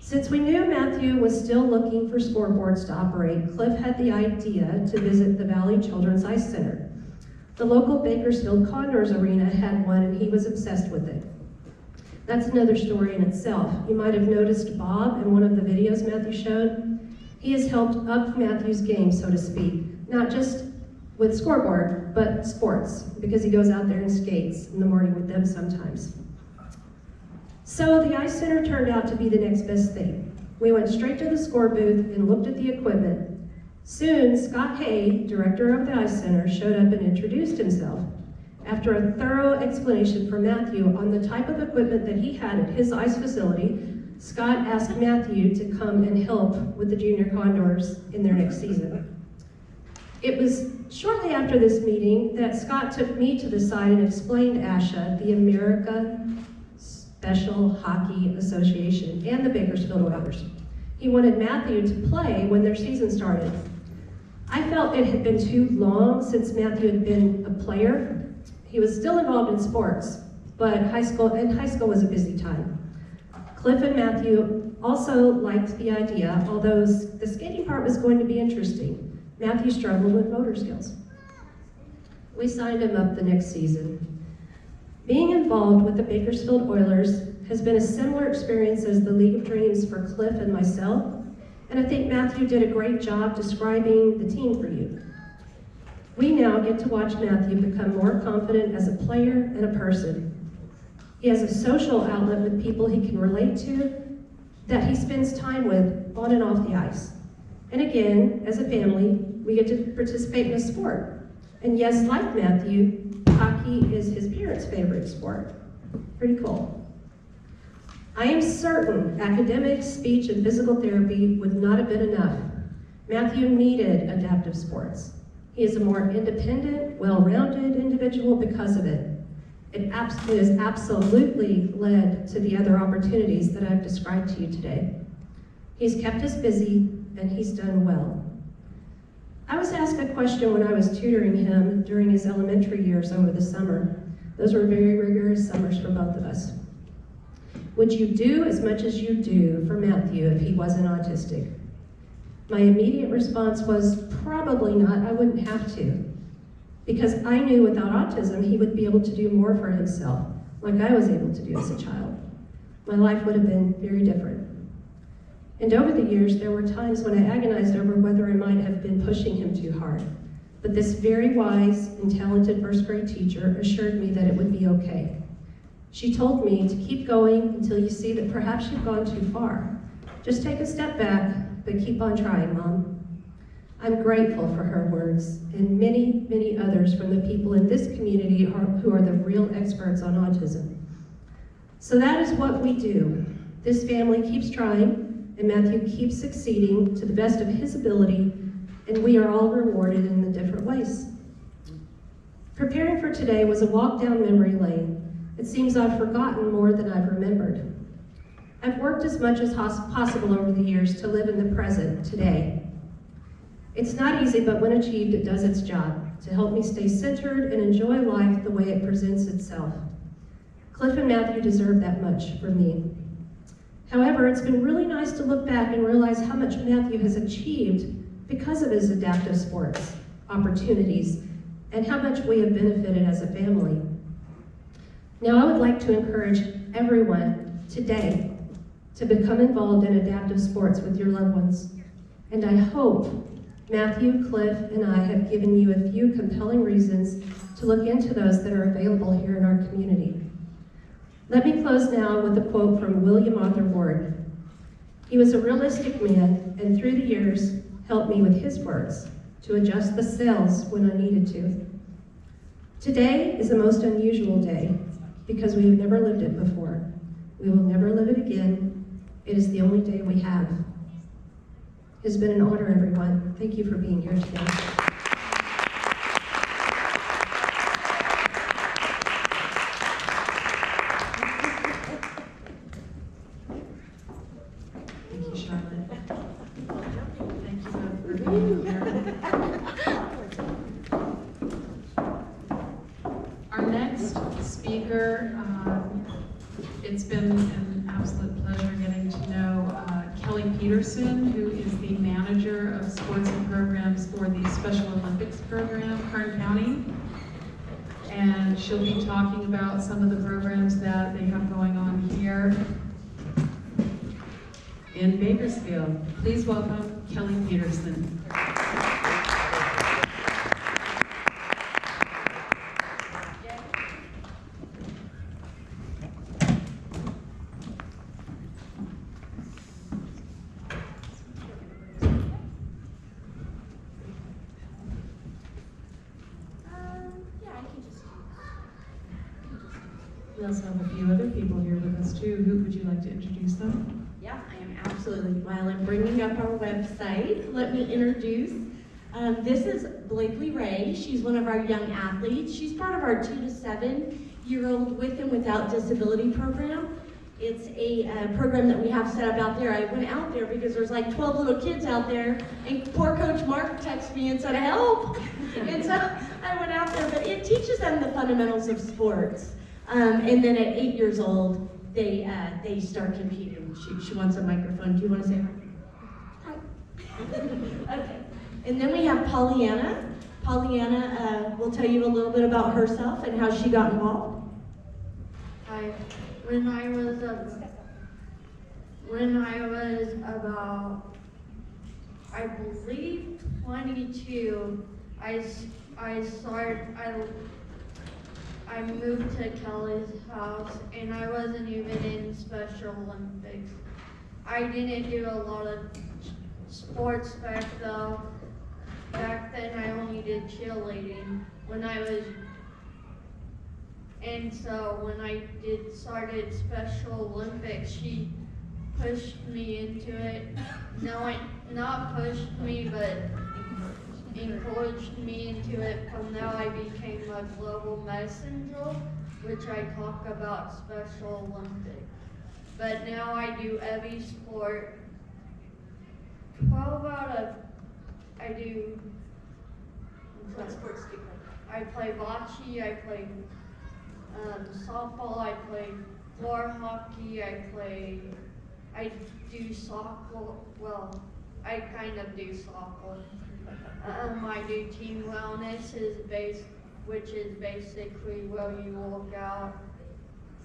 S15: Since we knew Matthew was still looking for scoreboards to operate, Cliff had the idea to visit the Valley Children's Ice Center. The local Bakersfield Condors Arena had one, and he was obsessed with it. That's another story in itself. You might have noticed Bob in one of the videos Matthew showed. He has helped up Matthew's game, so to speak, not just with scoreboard, but sports, because he goes out there and skates in the morning with them sometimes. So the Ice Center turned out to be the next best thing. We went straight to the score booth and looked at the equipment. Soon, Scott Hay, director of the Ice Center, showed up and introduced himself. After a thorough explanation from Matthew on the type of equipment that he had at his ice facility, Scott asked Matthew to come and help with the Junior Condors in their next season. It was shortly after this meeting that Scott took me to the side and explained ASHA, the American Special Hockey Association, and the Bakersfield Oilers. He wanted Matthew to play when their season started. I felt it had been too long since Matthew had been a player. He was still involved in sports, but high school was a busy time. Cliff and Matthew also liked the idea, although the skating part was going to be interesting. Matthew struggled with motor skills. We signed him up the next season. Being involved with the Bakersfield Oilers has been a similar experience as the League of Dreams for Cliff and myself, and I think Matthew did a great job describing the team for you. We now get to watch Matthew become more confident as a player and a person. He has a social outlet with people he can relate to that he spends time with on and off the ice. And again, as a family, we get to participate in a sport. And yes, like Matthew, hockey is his parents' favorite sport. Pretty cool. I am certain academics, speech, and physical therapy would not have been enough. Matthew needed adaptive sports. He is a more independent, well-rounded individual because of it. It has absolutely led to the other opportunities that I've described to you today. He's kept us busy, and he's done well. I was asked a question when I was tutoring him during his elementary years over the summer. Those were very rigorous summers for both of us. Would you do as much as you do for Matthew if he wasn't autistic? My immediate response was, probably not, I wouldn't have to. Because I knew without autism, he would be able to do more for himself, like I was able to do as a child. My life would have been very different. And over the years, there were times when I agonized over whether I might have been pushing him too hard. But this very wise and talented first grade teacher assured me that it would be okay. She told me to keep going until you see that perhaps you've gone too far. Just take a step back, but keep on trying, Mom. I'm grateful for her words and many, many others from the people in this community who are the real experts on autism. So that is what we do. This family keeps trying, and Matthew keeps succeeding to the best of his ability, and we are all rewarded in the different ways. Preparing for today was a walk down memory lane. It seems I've forgotten more than I've remembered. I've worked as much as possible over the years to live in the present, today. It's not easy, but when achieved, it does its job to help me stay centered and enjoy life the way it presents itself. Cliff and Matthew deserve that much from me. However, it's been really nice to look back and realize how much Matthew has achieved because of his adaptive sports opportunities and how much we have benefited as a family. Now, I would like to encourage everyone today to become involved in adaptive sports with your loved ones. And I hope Matthew, Cliff, and I have given you a few compelling reasons to look into those that are available here in our community. Let me close now with a quote from William Arthur Ward. He was a realistic man, and through the years, helped me with his words to adjust the sails when I needed to. Today is a most unusual day because we have never lived it before. We will never live it again. It is the only day we have. It has been an honor, everyone. Thank you for being here today.
S2: Thank you, Charlotte. Thank you both for being here. Our next speaker, it's been an absolute pleasure getting to know Kellie Peterson, who is the manager of sports and programs for the Special Olympics program, Kern County. And she'll be talking about some of the programs that they have going on here in Bakersfield. Please welcome Kellie Peterson. We also have a few other people here with us too. Who would you like to introduce them?
S16: Yeah, I am absolutely. While I'm bringing up our website, let me introduce. This is Blakely Ray. She's one of our young athletes. She's part of our 2 to 7 year old with and without disability program. It's a program that we have set up out there. I went out there because there's like 12 little kids out there, and poor Coach Mark texted me and said, help! And so I went out there, but it teaches them the fundamentals of sports. And then at 8 years old, they start competing. She wants a microphone. Do you want to say hi? Hi. Okay. And then we have Pollyanna. Pollyanna will tell you a little bit about herself and how she got involved.
S7: Hi. When I was about, I believe 22, I moved to Kellie's house, and I wasn't even in Special Olympics. I didn't do a lot of sports back then I only did cheerleading and so when I started Special Olympics, she pushed me into it. Not pushed me, but encouraged me into it. From there, I became a global messenger, which I talk about Special Olympics. But now I do every sport. 12 out of,
S16: What sports do you play?
S7: I play bocce, I play softball, I play floor hockey, I do soccer, well, I kind of do softball. I do team wellness, which is basically where you work out.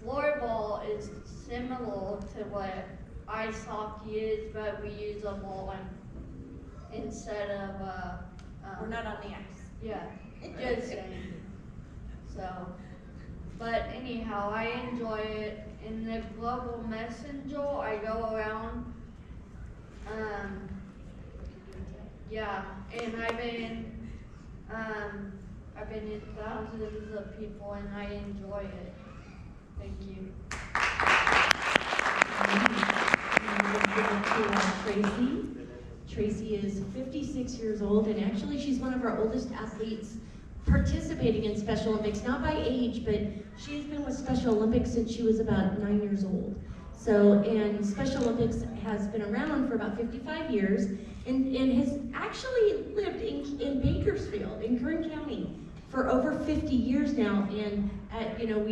S7: Floorball is similar to what ice hockey is, but we use a ball instead of
S16: We're not on the ice.
S7: yeah, just saying. So, but anyhow, I enjoy it. In the Global Messenger, I go around. Yeah, and I've been in thousands of people, and I enjoy it. Thank you.
S16: Tracy. Tracy is 56 years old, and actually she's one of our oldest athletes participating in Special Olympics, not by age, but she's been with Special Olympics since she was about 9 years old. So, and Special Olympics has been around for about 55 years, and has actually lived in Bakersfield, in Kern County, for over 50 years now. And you know,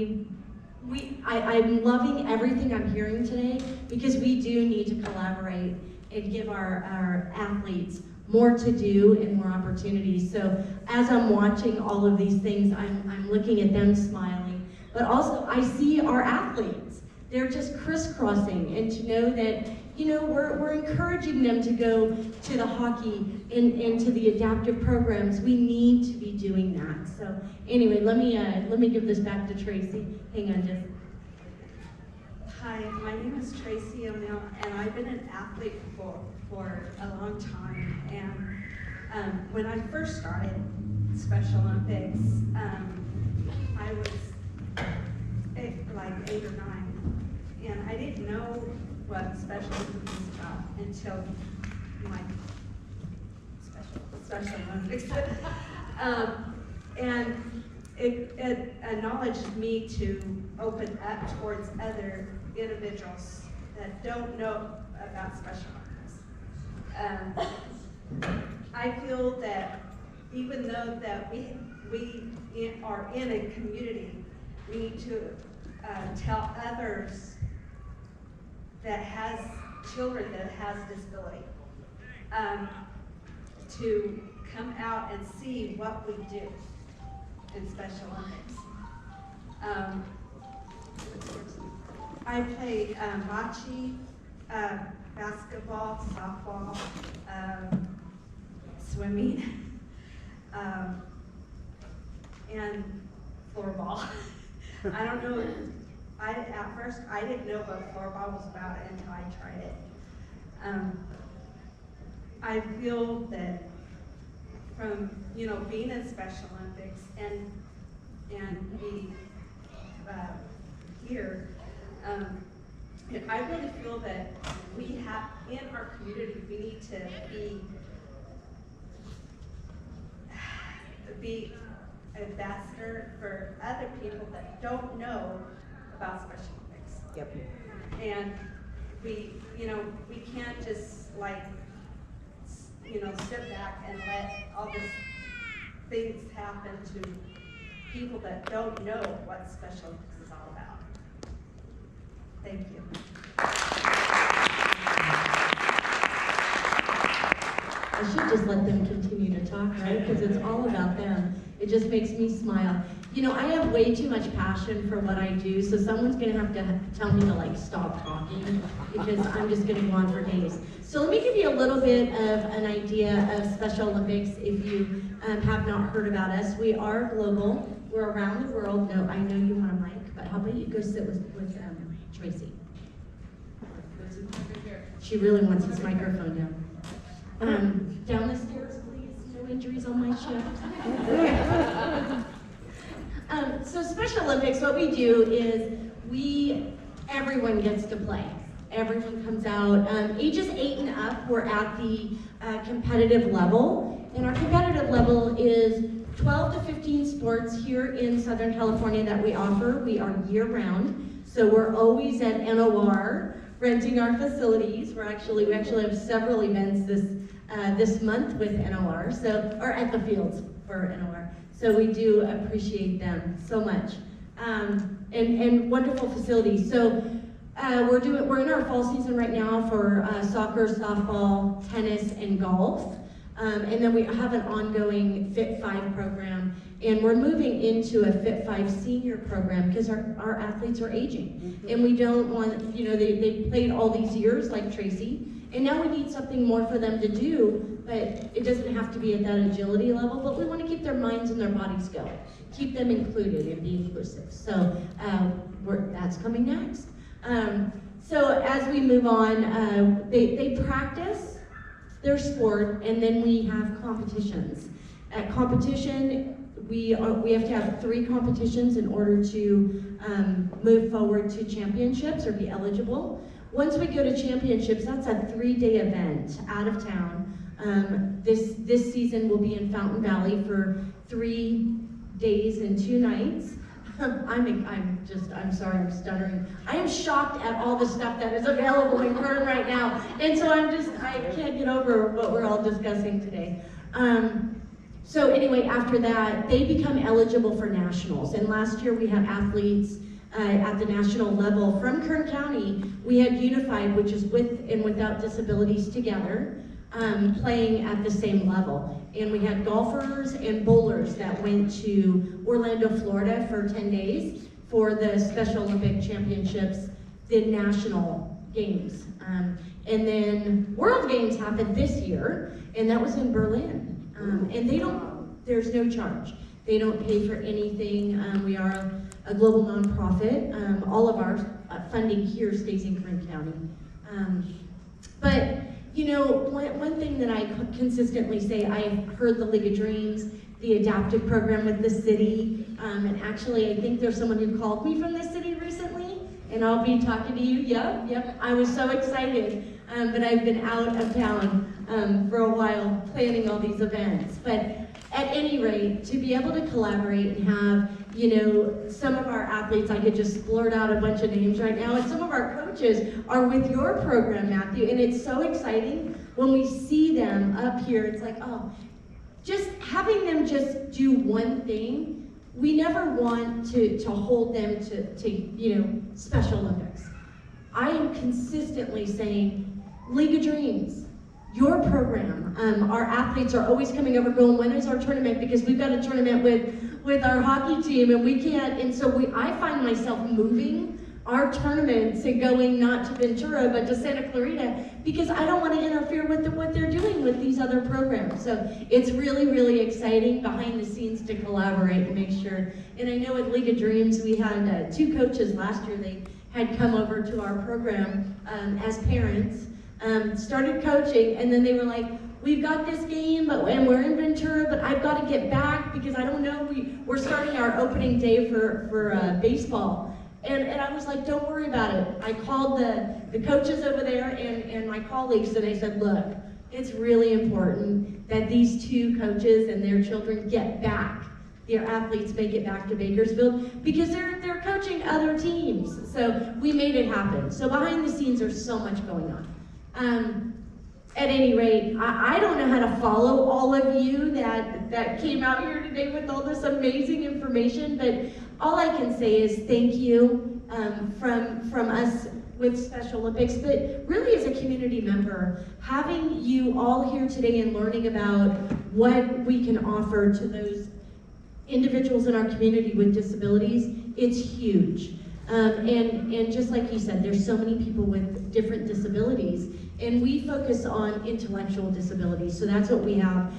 S16: I'm loving everything I'm hearing today, because we do need to collaborate and give our athletes more to do and more opportunities. So as I'm watching all of these things, I'm looking at them smiling, but also I see our athletes. They're just crisscrossing, and to know that, you know, we're encouraging them to go to the hockey and to the adaptive programs. We need to be doing that. So anyway, let me give this back to Tracy. Hang on just.
S17: Hi, my name is Tracy O'Neill, and I've been an athlete for a long time. And when I first started Special Olympics, I was like 8 or 9, and I didn't know what Special Olympics was about until my Special Olympics. And it acknowledged me to open up towards other individuals that don't know about Special Olympics. I feel that even though that we are in a community, we need to tell others that has children that has disability to come out and see what we do in Special Olympics. I played bocce, basketball, softball, swimming, and floorball. I don't know, at first I didn't know what floorball was about until I tried it. I feel that from, you know, being in Special Olympics and be here, I really feel that we have, in our community, we need to be ambassador for other people that don't know about Special Olympics.
S5: Yep.
S17: And we, you know, we can't just like, you know, sit back and let all these things happen to people that don't know what Special Olympics is all about. Thank you.
S16: I should just let them continue to talk, right? Because it's all about them. It just makes me smile. You know, I have way too much passion for what I do, so someone's gonna have to tell me to like stop talking, because I'm just gonna go on for days. So let me give you a little bit of an idea of Special Olympics if you have not heard about us. We are global. We're around the world. No, I know you want a mic, but how about you go sit with Tracy? She really wants his microphone down. Down the stairs, please. No injuries on my shift. So Special Olympics, what we do is everyone gets to play. Everyone comes out. Ages 8 and up, we're at the competitive level. And our competitive level is 12 to 15 sports here in Southern California that we offer. We are year-round, so we're always at NOR, renting our facilities. We actually have several events this month with NOR, or at the fields for NOR. So we do appreciate them so much, and wonderful facilities. So We're in our fall season right now for soccer, softball, tennis, and golf. And then we have an ongoing Fit 5 program, and we're moving into a Fit 5 senior program because our athletes are aging. And we don't want, they played all these years like Tracy, and now we need something more for them to do, but it doesn't have to be at that agility level, but we want to keep their minds and their bodies going, keep them included and be inclusive. So that's coming next. So as we move on, they practice their sport, and then we have competitions. At competition, we have to have 3 competitions in order to move forward to championships or be eligible. Once we go to championships, that's a 3-day event out of town. This season will be in Fountain Valley for 3 days and 2 nights. I'm sorry, I'm stuttering. I am shocked at all the stuff that is available in Kern right now. And so I can't get over what we're all discussing today. So anyway, after that, they become eligible for nationals. And last year we had athletes at the national level from Kern County. We had unified, which is with and without disabilities together, playing at the same level. And we had golfers and bowlers that went to Orlando, Florida for 10 days for the Special Olympic Championships, the national games. And then World Games happened this year, and that was in Berlin. And there's no charge. They don't pay for anything. We are a global nonprofit. All of our funding here stays in Kern County. But one thing that I consistently say, I've heard the League of Dreams, the adaptive program with the city, and actually I think there's someone who called me from the city recently, and I'll be talking to you. Yep. I was so excited, but I've been out of town for a while planning all these events. But at any rate, to be able to collaborate and have, some of our athletes, I could just blurt out a bunch of names right now, and some of our coaches are with your program, Matthew, and it's so exciting when we see them up here. It's like, oh, just having them just do one thing. We never want to hold them to Special Olympics. I am consistently saying, League of Dreams, your program. Our athletes are always coming over going, when is our tournament? Because we've got a tournament with our hockey team and we can't, and so I find myself moving our tournaments and going not to Ventura but to Santa Clarita because I don't want to interfere with what they're doing with these other programs. So it's really, really exciting behind the scenes to collaborate and make sure. And I know at League of Dreams we had 2 coaches last year. They had come over to our program as parents, started coaching, and then they were like, we've got this game, and we're in Ventura, but I've got to get back because I don't know, we're starting our opening day for baseball. And I was like, don't worry about it. I called the coaches over there and my colleagues, and I said, look, it's really important that these 2 coaches and their children get back. Their athletes make it back to Bakersfield because they're coaching other teams. So we made it happen. So behind the scenes, there's so much going on. At any rate, I don't know how to follow all of you that came out here today with all this amazing information, but all I can say is thank you from us with Special Olympics, but really as a community member, having you all here today and learning about what we can offer to those individuals in our community with disabilities, it's huge. And just like you said, there's so many people with different disabilities, and we focus on intellectual disabilities, so that's what we have.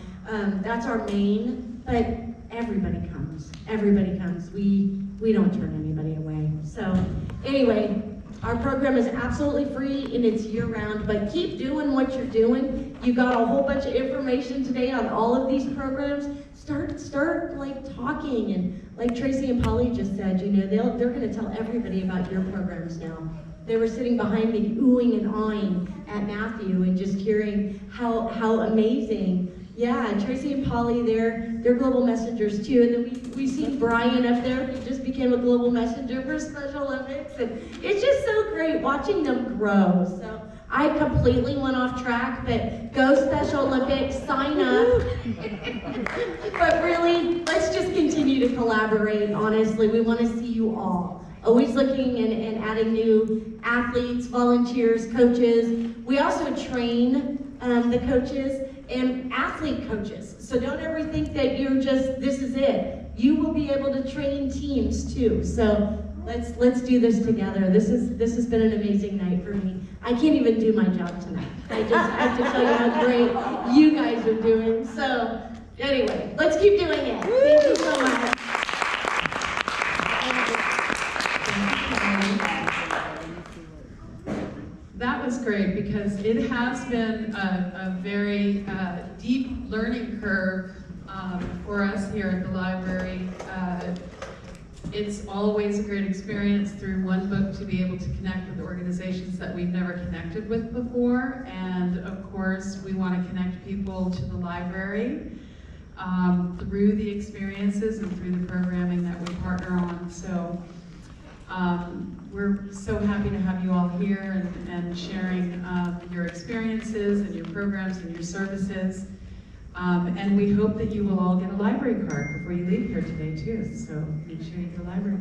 S16: That's our main, but everybody comes. Everybody comes. We don't turn anybody away. So anyway, our program is absolutely free and it's year-round, but keep doing what you're doing. You got a whole bunch of information today on all of these programs. Start like talking, and like Tracy and Polly just said, they're going to tell everybody about your programs now. They were sitting behind me oohing and awing at Matthew and just hearing how amazing. Yeah, Tracy and Polly, they're global messengers too. And then we see Brian up there who just became a global messenger for Special Olympics. And it's just so great watching them grow. So I completely went off track, but go Special Olympics, sign up. But really, let's just continue to collaborate, honestly. We want to see you all always looking and adding new athletes, volunteers, coaches. We also train the coaches and athlete coaches. So don't ever think that you're just, this is it. You will be able to train teams too. So let's do this together. This has been an amazing night for me. I can't even do my job tonight. I just have to tell you how great you guys are doing. So anyway, let's keep doing it. Thank you so much.
S2: That was great because it has been a very deep learning curve for us here at the library. It's always a great experience through one book to be able to connect with organizations that we've never connected with before. And of course, we want to connect people to the library through the experiences and through the programming that we partner on. So we're so happy to have you all here and sharing your experiences and your programs and your services. And we hope that you will all get a library card before you leave here today too, so make sure you get a library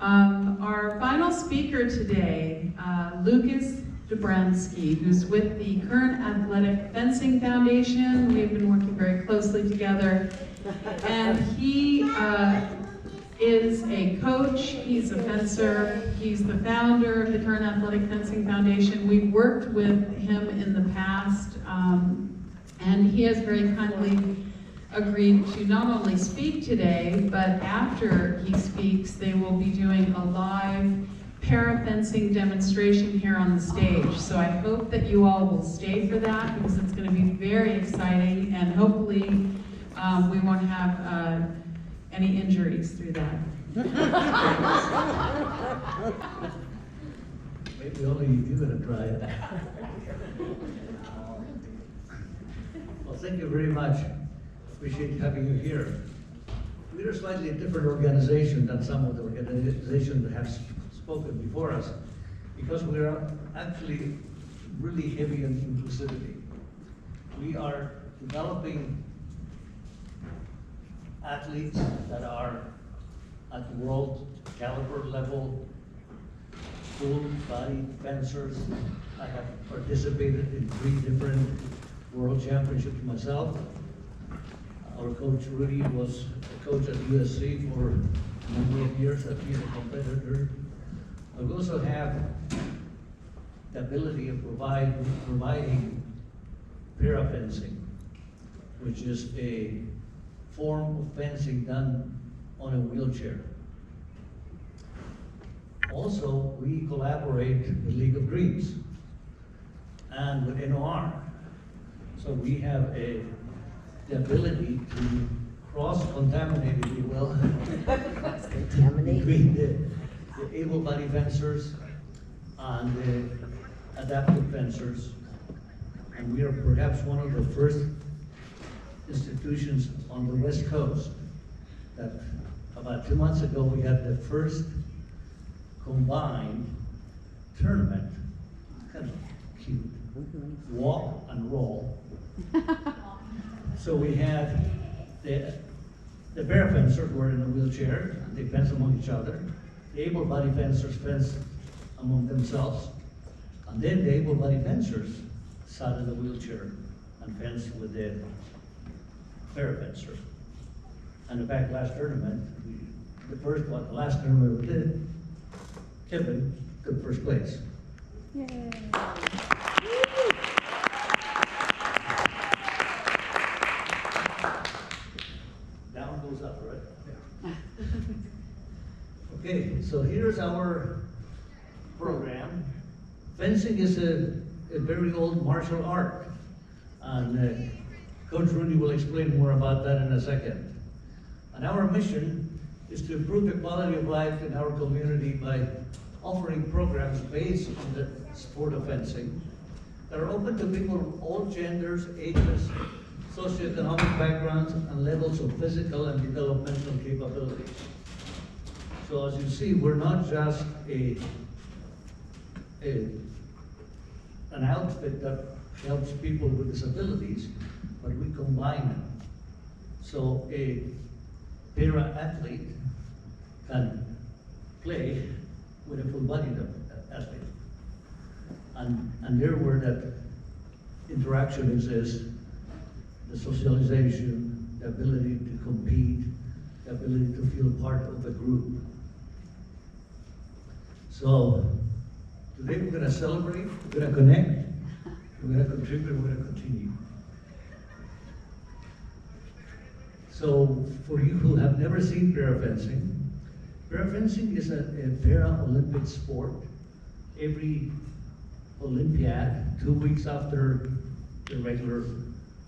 S2: card. Our final speaker today, Lucas Dobrzanski, who's with the Kern Athletic Foundation. We've been working very closely together, and he is a coach, he's a fencer, he's the founder of the Kern Athletic Foundation. We've worked with him in the past, and he has very kindly agreed to not only speak today, but after he speaks, they will be doing a live parafencing demonstration here on the stage. So I hope that you all will stay for that because it's going to be very exciting, and hopefully we won't have any injuries through that.
S18: Maybe only you're going to try it. Well, thank you very much. Appreciate having you here. We're a slightly different organization than some of the organizations that have spoken before us because we're actually really heavy on inclusivity. We are developing athletes that are at the world caliber level, full body fencers. I have participated in 3 different world championships myself. Our coach Rudy was a coach at USC for a number of years. I've been a competitor. I also have the ability of providing parafencing, which is a form of fencing done on a wheelchair. Also, we collaborate with League of Dreams and with NOR. So we have the ability to cross-contaminate, if you will, between the able-bodied fencers and the adaptive fencers. And we are perhaps one of the first institutions on the West Coast that about 2 months ago we had the first combined tournament, kind of cute, walk and roll. So we had the bare fencers were in a wheelchair, and they fence among each other. The able-bodied fencers fence among themselves, and then the able-bodied fencers sat in the wheelchair and fenced with the bare fencer. And in fact, last tournament, the last tournament we did, Kevin took first place.
S5: Yay.
S18: Down goes up, right? Yeah. Okay, so here's our program. Fencing is a very old martial art, and Coach Rudy will explain more about that in a second. And our mission is to improve the quality of life in our community by offering programs based on the sport of fencing that are open to people of all genders, ages, socioeconomic backgrounds, and levels of physical and developmental capabilities. So as you see, we're not just an outfit that helps people with disabilities, but we combine them. So a para-athlete can play with a full-bodied athlete. And there where that interaction exists, the socialization, the ability to compete, the ability to feel part of a group. So today we're going to celebrate, we're going to connect, we're going to contribute, we're going to continue. So for you who have never seen parafencing is a para-Olympic sport. Every Olympiad, 2 weeks after the regular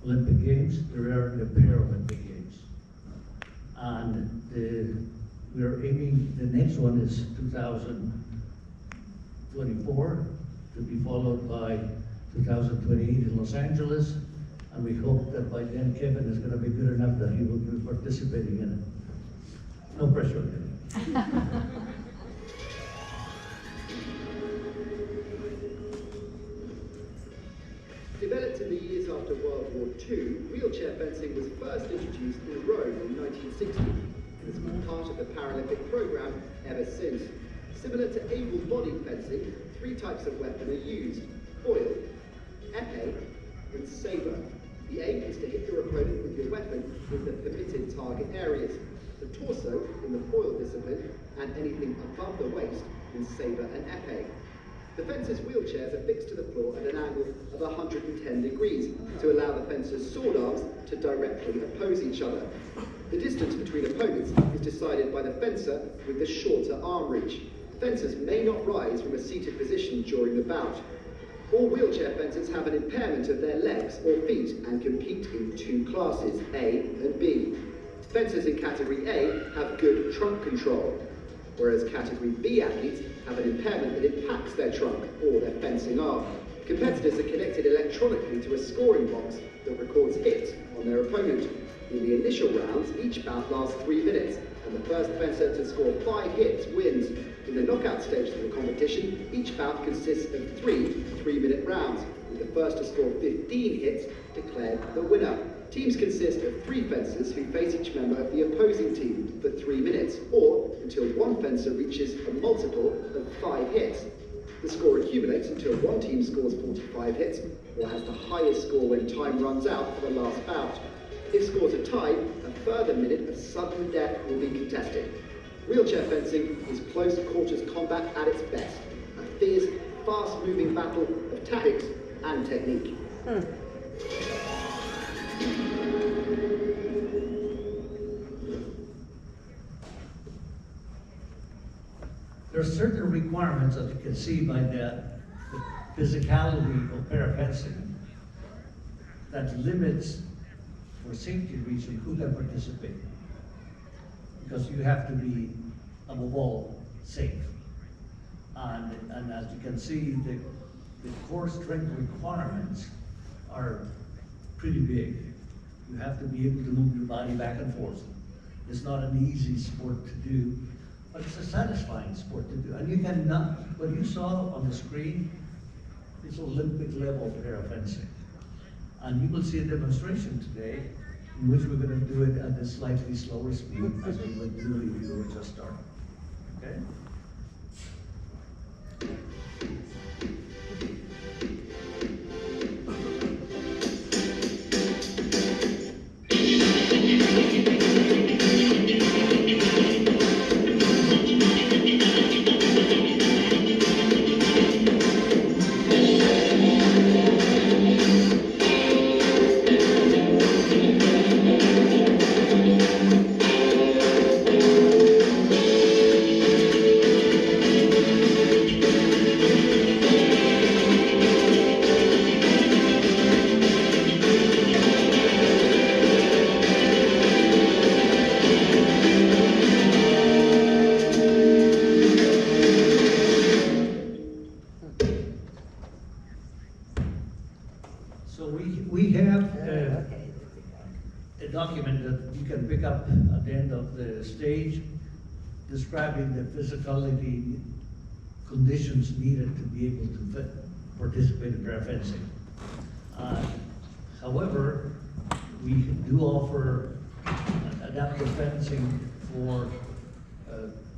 S18: Olympic Games, there are the Paralympic Games. And we're aiming, the next one is 2024, to be followed by 2028 in Los Angeles. And we hope that by then Kevin is going to be good enough that he will be participating in it. No pressure, Kevin.
S19: Developed in the years after World War II, wheelchair fencing was first introduced in Rome in 1960 and has been part of the Paralympic program ever since. Similar to able-bodied fencing, 3 types of weapon are used: foil, épée, and saber. The aim is to hit your opponent with your weapon in the permitted target areas: the torso in the foil discipline, and anything above the waist in saber and épée. The fencer's wheelchairs are fixed to the floor at an angle of 110 degrees to allow the fencer's sword arms to directly oppose each other. The distance between opponents is decided by the fencer with the shorter arm reach. Fencers may not rise from a seated position during the bout. All wheelchair fencers have an impairment of their legs or feet and compete in 2 classes, A and B. Fencers in Category A have good trunk control, whereas Category B athletes have an impairment that impacts their trunk or their fencing arm. Competitors are connected electronically to a scoring box that records hits on their opponent. In the initial rounds, each bout lasts 3 minutes, and the first fencer to score 5 hits wins. In the knockout stage of the competition, each bout consists of 3 3-minute rounds, with the first to score 15 hits declared the winner. Teams consist of 3 fencers who face each member of the opposing team for 3 minutes, or until one fencer reaches a multiple of 5 hits. The score accumulates until one team scores 45 hits, or has the highest score when time runs out for the last bout. If scores are tied, a further minute of sudden death will be contested. Wheelchair fencing is close quarters combat at its best, a fierce, fast-moving battle of tactics and technique.
S18: There are certain requirements that you can see by the physicality of parafencing that limits, for safety reasons, who can participate. Because you have to be, above all, safe. And as you can see, the core strength requirements are pretty big. You have to be able to move your body back and forth. It's not an easy sport to do, but it's a satisfying sport to do. And you cannot, what you saw on the screen is Olympic level parafencing. And you will see a demonstration today in which we're going to do it at a slightly slower speed as we would do if you were just starting. Okay? So we have a document that you can pick up at the end of the stage describing the physicality conditions needed to be able to participate in parafencing. However, we do offer adaptive fencing for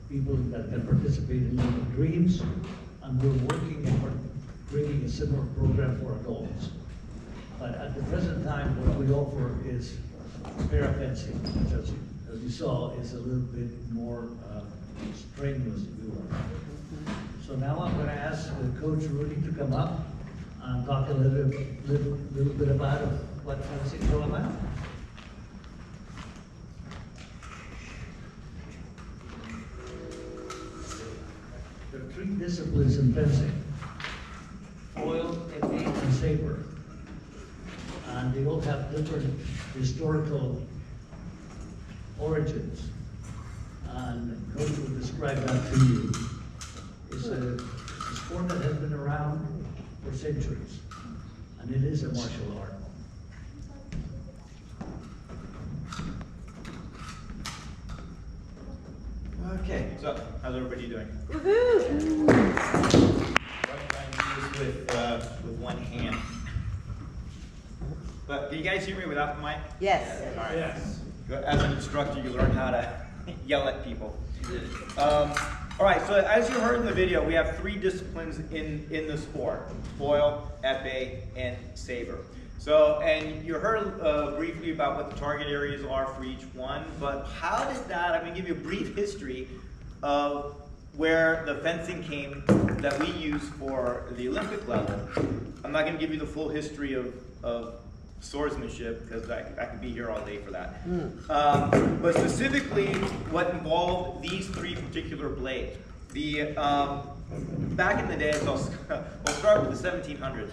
S18: people that can participate in Olympic Dreams, and we're working on bringing a similar program for adults. But at the present time, what we offer is parafencing, which as you saw, is a little bit more strenuous, if you will. So now I'm going to ask Coach Rudy to come up and talk a little bit about what fencing is all about. There are 3 disciplines in fencing: foil, technique, and saber. And they all have different historical origins. And Coach will describe that to you. It's a sport that has been around for centuries, and it is a martial art.
S5: Okay, so how's everybody doing?
S16: Woohoo!
S5: I'm trying to do this with one hand. But can you guys hear me without the mic?
S16: Yes.
S5: All right.
S8: Yes.
S5: As an instructor, you learn how to yell at people. All right, so as you heard in the video, we have 3 disciplines in the sport: foil, epee, and saber. So, and you heard briefly about what the target areas are for each one, but how did that, I'm going to give you a brief history of where the fencing came that we use for the Olympic level. I'm not going to give you the full history of swordsmanship, because I could be here all day for that. But specifically, what involved these 3 particular blades. Back in the day, so I'll start with the 1700s.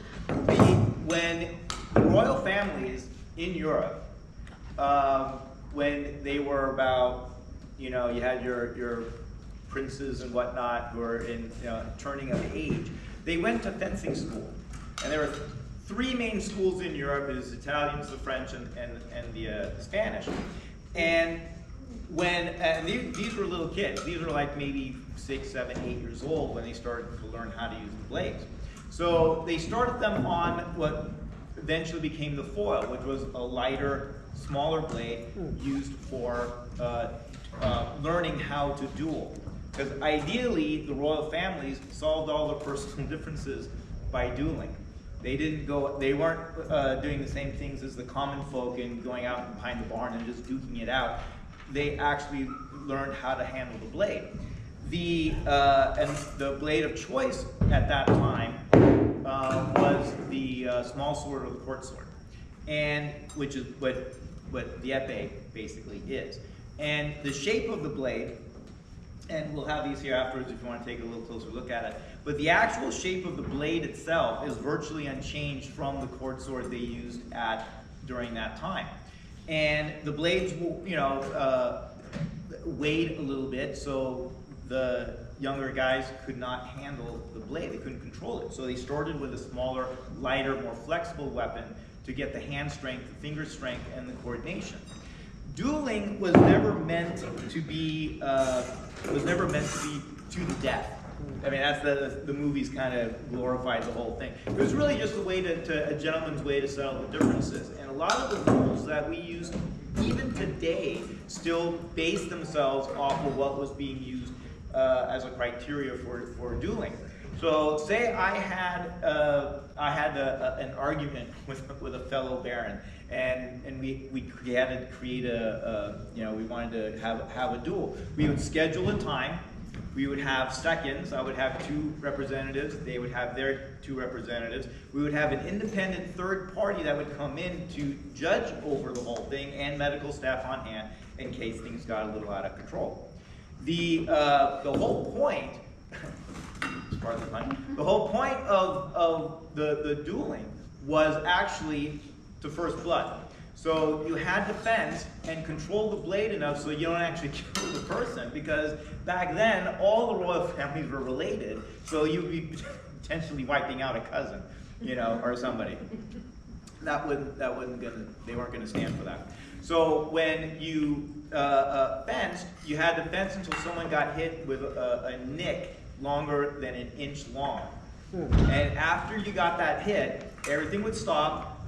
S5: When the royal families in Europe, when they were about, you had your princes and whatnot who were in turning of age, they went to fencing school, and there were 3 main schools in Europe: it is Italians, the French, and the Spanish. And these were little kids. These were like maybe 6, 7, 8 years old when they started to learn how to use the blades. So they started them on what eventually became the foil, which was a lighter, smaller blade used for learning how to duel. Because ideally, the royal families solved all their personal differences by dueling. They weren't doing the same things as the common folk and going out behind the barn and just duking it out. They actually learned how to handle the blade. And the blade of choice at that time was the small sword or the court sword, and which is what the epee basically is. And the shape of the blade, and we'll have these here afterwards if you want to take a little closer look at it, but the actual shape of the blade itself is virtually unchanged from the court sword they used during that time. And the blades, weighed a little bit, so the younger guys could not handle the blade. They couldn't control it. So they started with a smaller, lighter, more flexible weapon to get the hand strength, the finger strength, and the coordination. Dueling was never meant to be to the death. I mean, that's the movies kind of glorified the whole thing. It was really just a gentleman's way to settle the differences. And a lot of the rules that we use even today still base themselves off of what was being used as a criteria for dueling. So say I had an argument with a fellow baron, and we had to create we wanted to have a duel. We would schedule a time. We would have seconds. I would have 2 representatives. They would have their 2 representatives. We would have an independent third party that would come in to judge over the whole thing, and medical staff on hand in case things got a little out of control. The whole point, the whole point of the dueling was actually to first blood. So you had to fence and control the blade enough so you don't actually kill the person, because back then all the royal families were related, so you'd be potentially wiping out a cousin, or somebody. They weren't gonna stand for that. So when you fenced, you had to fence until someone got hit with a nick longer than an inch long. And after you got that hit, everything would stop.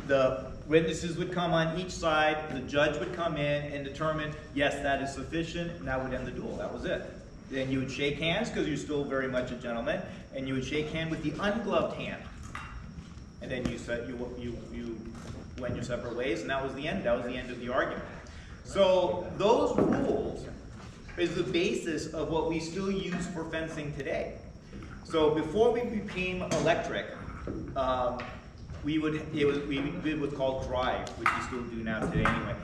S5: The witnesses would come on each side, the judge would come in and determine, yes, that is sufficient, and that would end the duel. That was it. Then you would shake hands, because you're still very much a gentleman, and you would shake hand with the ungloved hand. And then you went your separate ways, and that was the end. That was the end of the argument. So those rules is the basis of what we still use for fencing today. So before we became electric, we did what's called drive, which we still do now today anyway.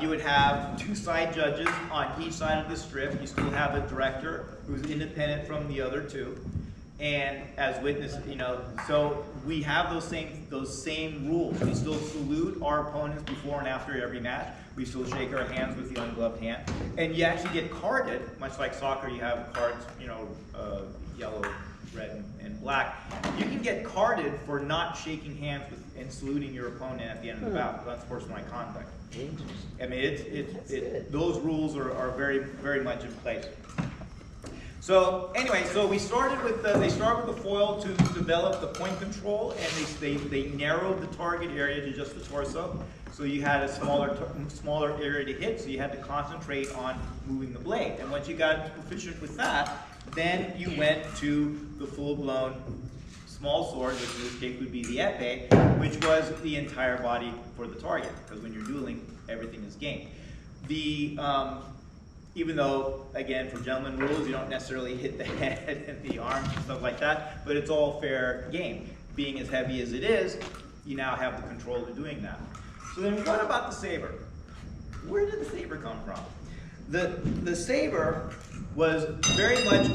S5: You would have two side judges on each side of the strip. You still have a director who's independent from the other two, and as witness, so we have those same rules. We still salute our opponents before and after every match. We still shake our hands with the ungloved hand, and you actually get carded, much like soccer. You have cards, yellow, red, and black. You can get carded for not shaking hands with and saluting your opponent at the end of the bout. That's sportsmanlike conduct. I mean, those rules are very, very much in place. So anyway, so we started with they started with the foil to develop the point control, and they narrowed the target area to just the torso. So you had a smaller area to hit, so you had to concentrate on moving the blade. And once you got proficient with that, then you went to the full-blown small sword, which in this case would be the epee, which was the entire body for the target, because when you're dueling, everything is game. Even though, again, for gentleman rules, you don't necessarily hit the head and the arms and stuff like that, but it's all fair game. Being as heavy as it is, you now have the control of doing that. So then what about the saber? Where did the saber come from? The saber was very much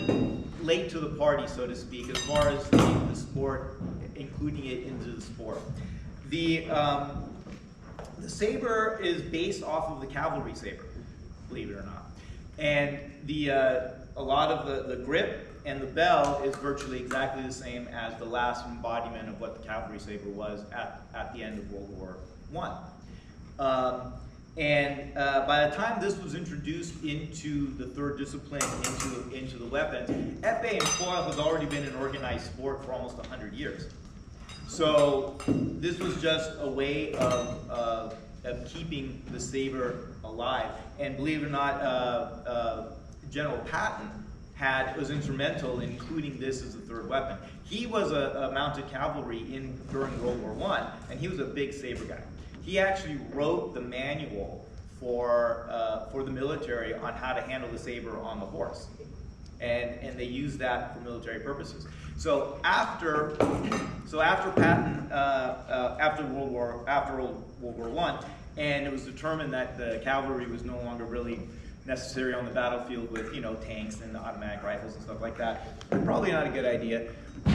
S5: late to the party, so to speak, as far as the sport, including it into the sport. The saber is based off of the cavalry saber, believe it or not. And a lot of the grip and the bell is virtually exactly the same as the last embodiment of what the cavalry saber was at the end of World War I. By the time this was introduced into the third discipline, into the weapons, epee and foil has already been an organized sport for almost 100 years. So this was just a way of keeping the saber alive. And believe it or not, General Patton was instrumental in including this as a third weapon. He was a mounted cavalry during World War I, and he was a big saber guy. He actually wrote the manual for the military on how to handle the saber on the horse, and they used that for military purposes. So after Patton, after World War I, and it was determined that the cavalry was no longer really necessary on the battlefield with tanks and automatic rifles and stuff like that. Probably not a good idea.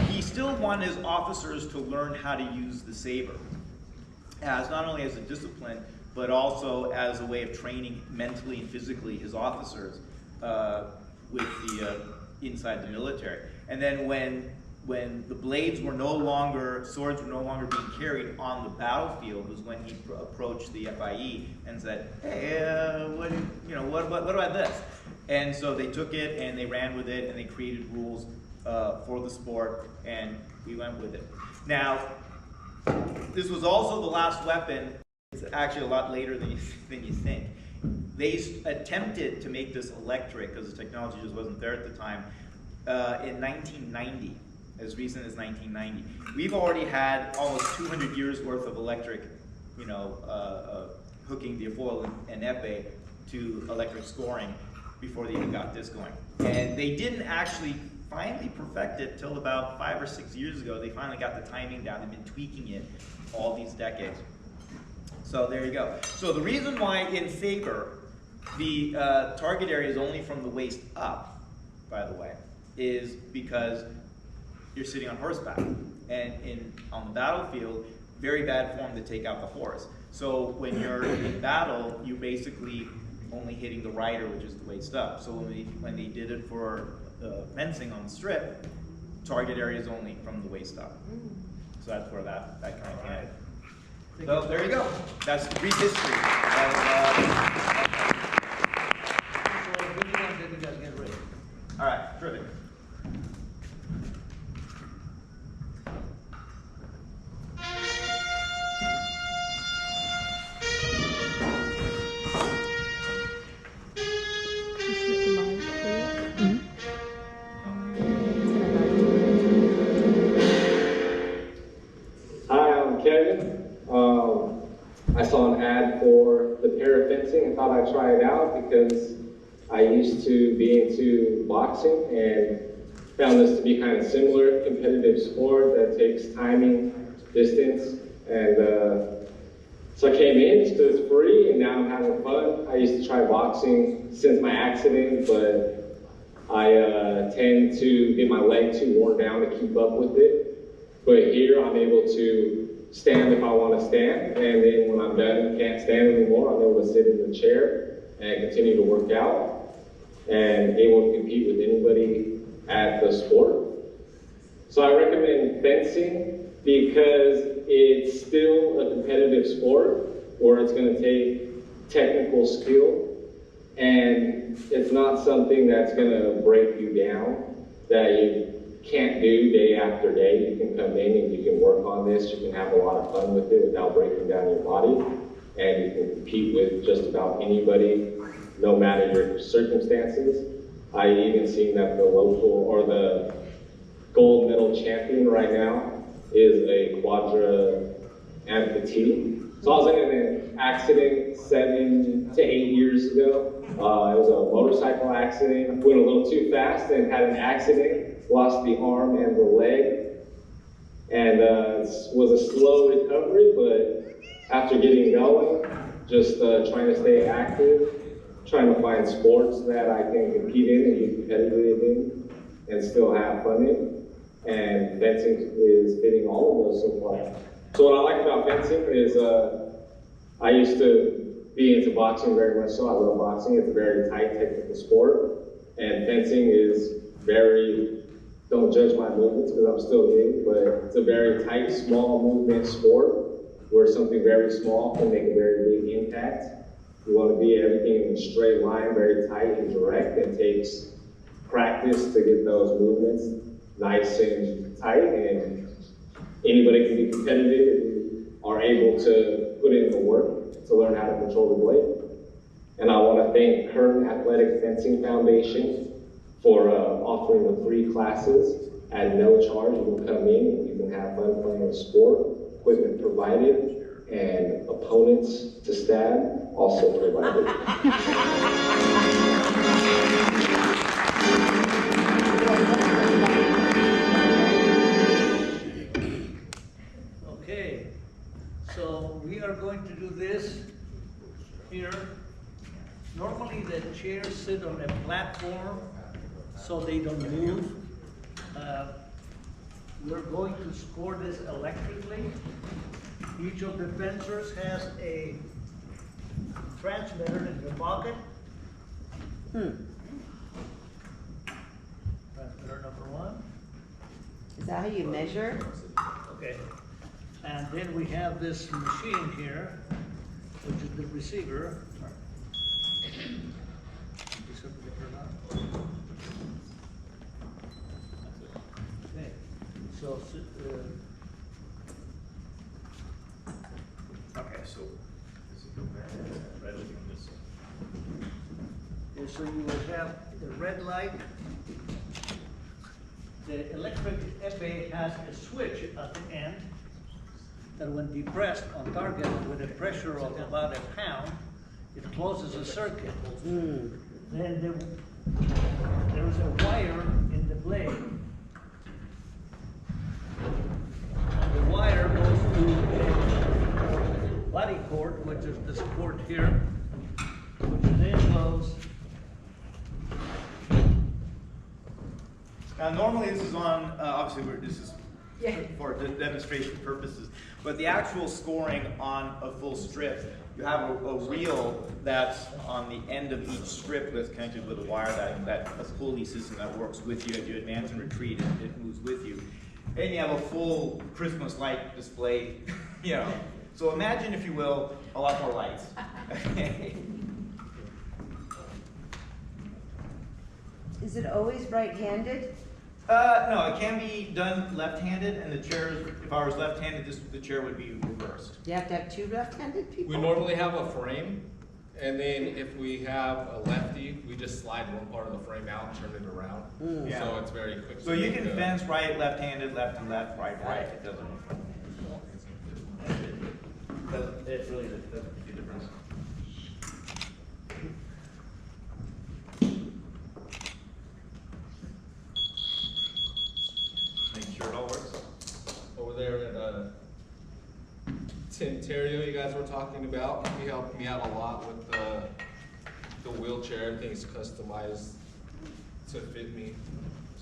S5: He still wanted his officers to learn how to use the saber, as not only as a discipline, but also as a way of training mentally and physically his officers inside the military. And then when the blades were swords were no longer being carried on the battlefield, was when he approached the FIE and said, "Hey, what about this?" And so they took it and they ran with it and they created rules for the sport, and we went with it. Now, this was also the last weapon. It's actually a lot later than you think. They attempted to make this electric because the technology just wasn't there at the time in 1990. As recent as 1990. We've already had almost 200 years worth of electric, hooking the foil and epee to electric scoring before they even got this going. And they didn't actually finally perfect it till about 5 or 6 years ago. They finally got the timing down. They've been tweaking it all these decades. So there you go. So the reason why in saber, the target area is only from the waist up, by the way, is because you're sitting on horseback, and on the battlefield, very bad form to take out the horse. So when you're in battle, you're basically only hitting the rider, which is the waist up. So when they did it for fencing on the strip, target area is only from the waist up. So that's where that kind of came in. So there you go. That's brief history. All right, terrific.
S20: to try it out because I used to be into boxing and found this to be kind of similar, competitive sport that takes timing, distance, and so I came in just because it's free and now I'm having fun. I used to try boxing since my accident, but I tend to get my leg too worn down to keep up with it. But here I'm able to stand if I want to stand, and then when I'm done, can't stand anymore, I'm able to sit in the chair and continue to work out and able to compete with anybody at the sport. So I recommend fencing because it's still a competitive sport where it's going to take technical skill, and it's not something that's going to break you down that you can't do day after day. You can come in and you can work on this, you can have a lot of fun with it without breaking down your body, and you can compete with just about anybody, no matter your circumstances. I even seen that the local, or the gold medal champion right now is a quadra amputee. So I was in an accident 7 to 8 years ago. It was a motorcycle accident, went a little too fast and had an accident, lost the arm and the leg, and it was a slow recovery, but after getting going, just trying to stay active, trying to find sports that I can compete in and be competitive in and still have fun in. And fencing is fitting all of those so far. So what I like about fencing is I used to be into boxing very much so. I love boxing. It's a very tight technical sport. And fencing is very, don't judge my movements because I'm still new, but it's a very tight, small movement sport where something very small can make a very big impact. You want to be everything in a straight line, very tight and direct. It takes practice to get those movements nice and tight, and anybody can be competitive if you are able to put in the work to learn how to control the blade. And I want to thank Kern Athletic Foundation for offering the free classes at no charge. You can come in and you can have fun playing a sport, equipment provided, and opponents to stab also provided.
S21: Okay, so we are going to do this here. Normally the chairs sit on a platform so they don't move. We're going to score this electrically. Each of the fencers has a transmitter in their pocket. Transmitter number 1.
S22: Is that how you measure?
S21: Okay. And then we have this machine here, which is the receiver. Okay. So,
S5: okay, so this is the red on this side.
S21: and so you will have the red light. The electric epee has a switch at the end that when depressed on target with a pressure of about 1 pound, it closes a circuit. Then there is a wire in the blade. And the wire goes to a body cord, which is this cord here, which then goes.
S5: Now, normally this is on, obviously this is for demonstration purposes, but the actual scoring on a full strip, you have a reel that's on the end of each strip that's connected with a wire that a pulley system that works with you as you advance and retreat, and it moves with you. And you have a full Christmas light display, you know. So imagine, if you will, a lot more lights.
S22: Is it always right-handed?
S5: No, it can be done left-handed, and the chairs, if I was left-handed, the chair would be reversed.
S22: Do you have to have 2 left-handed people?
S23: We normally have a frame, and then if we have a lefty, we just slide one part of the frame out and turn it around.
S5: Yeah.
S23: So it's very quick.
S5: So you can fence right, left-handed, left and left, right, right. It doesn't. It really doesn't make a difference.
S23: Tim Terrio you guys were talking about. He helped me out a lot with the wheelchair. Everything's customized to fit me.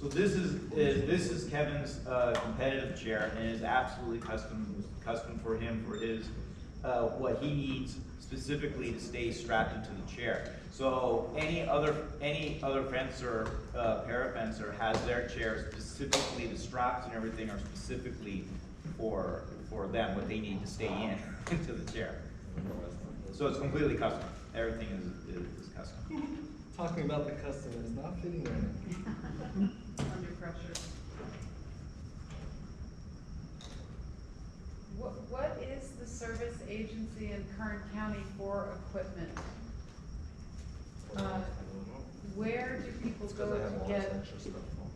S5: So this is Kevin's competitive chair, and is absolutely custom for him for his what he needs specifically to stay strapped into the chair. So any other fencer, parafencer has their chair specifically, the straps and everything are specifically for them, what they need to stay in into the chair. So it's completely custom. Everything is custom.
S23: Talking about the custom, it's not fitting right now.
S1: Under pressure. What is the service agency in Kern County for equipment? Where do people go to get
S4: National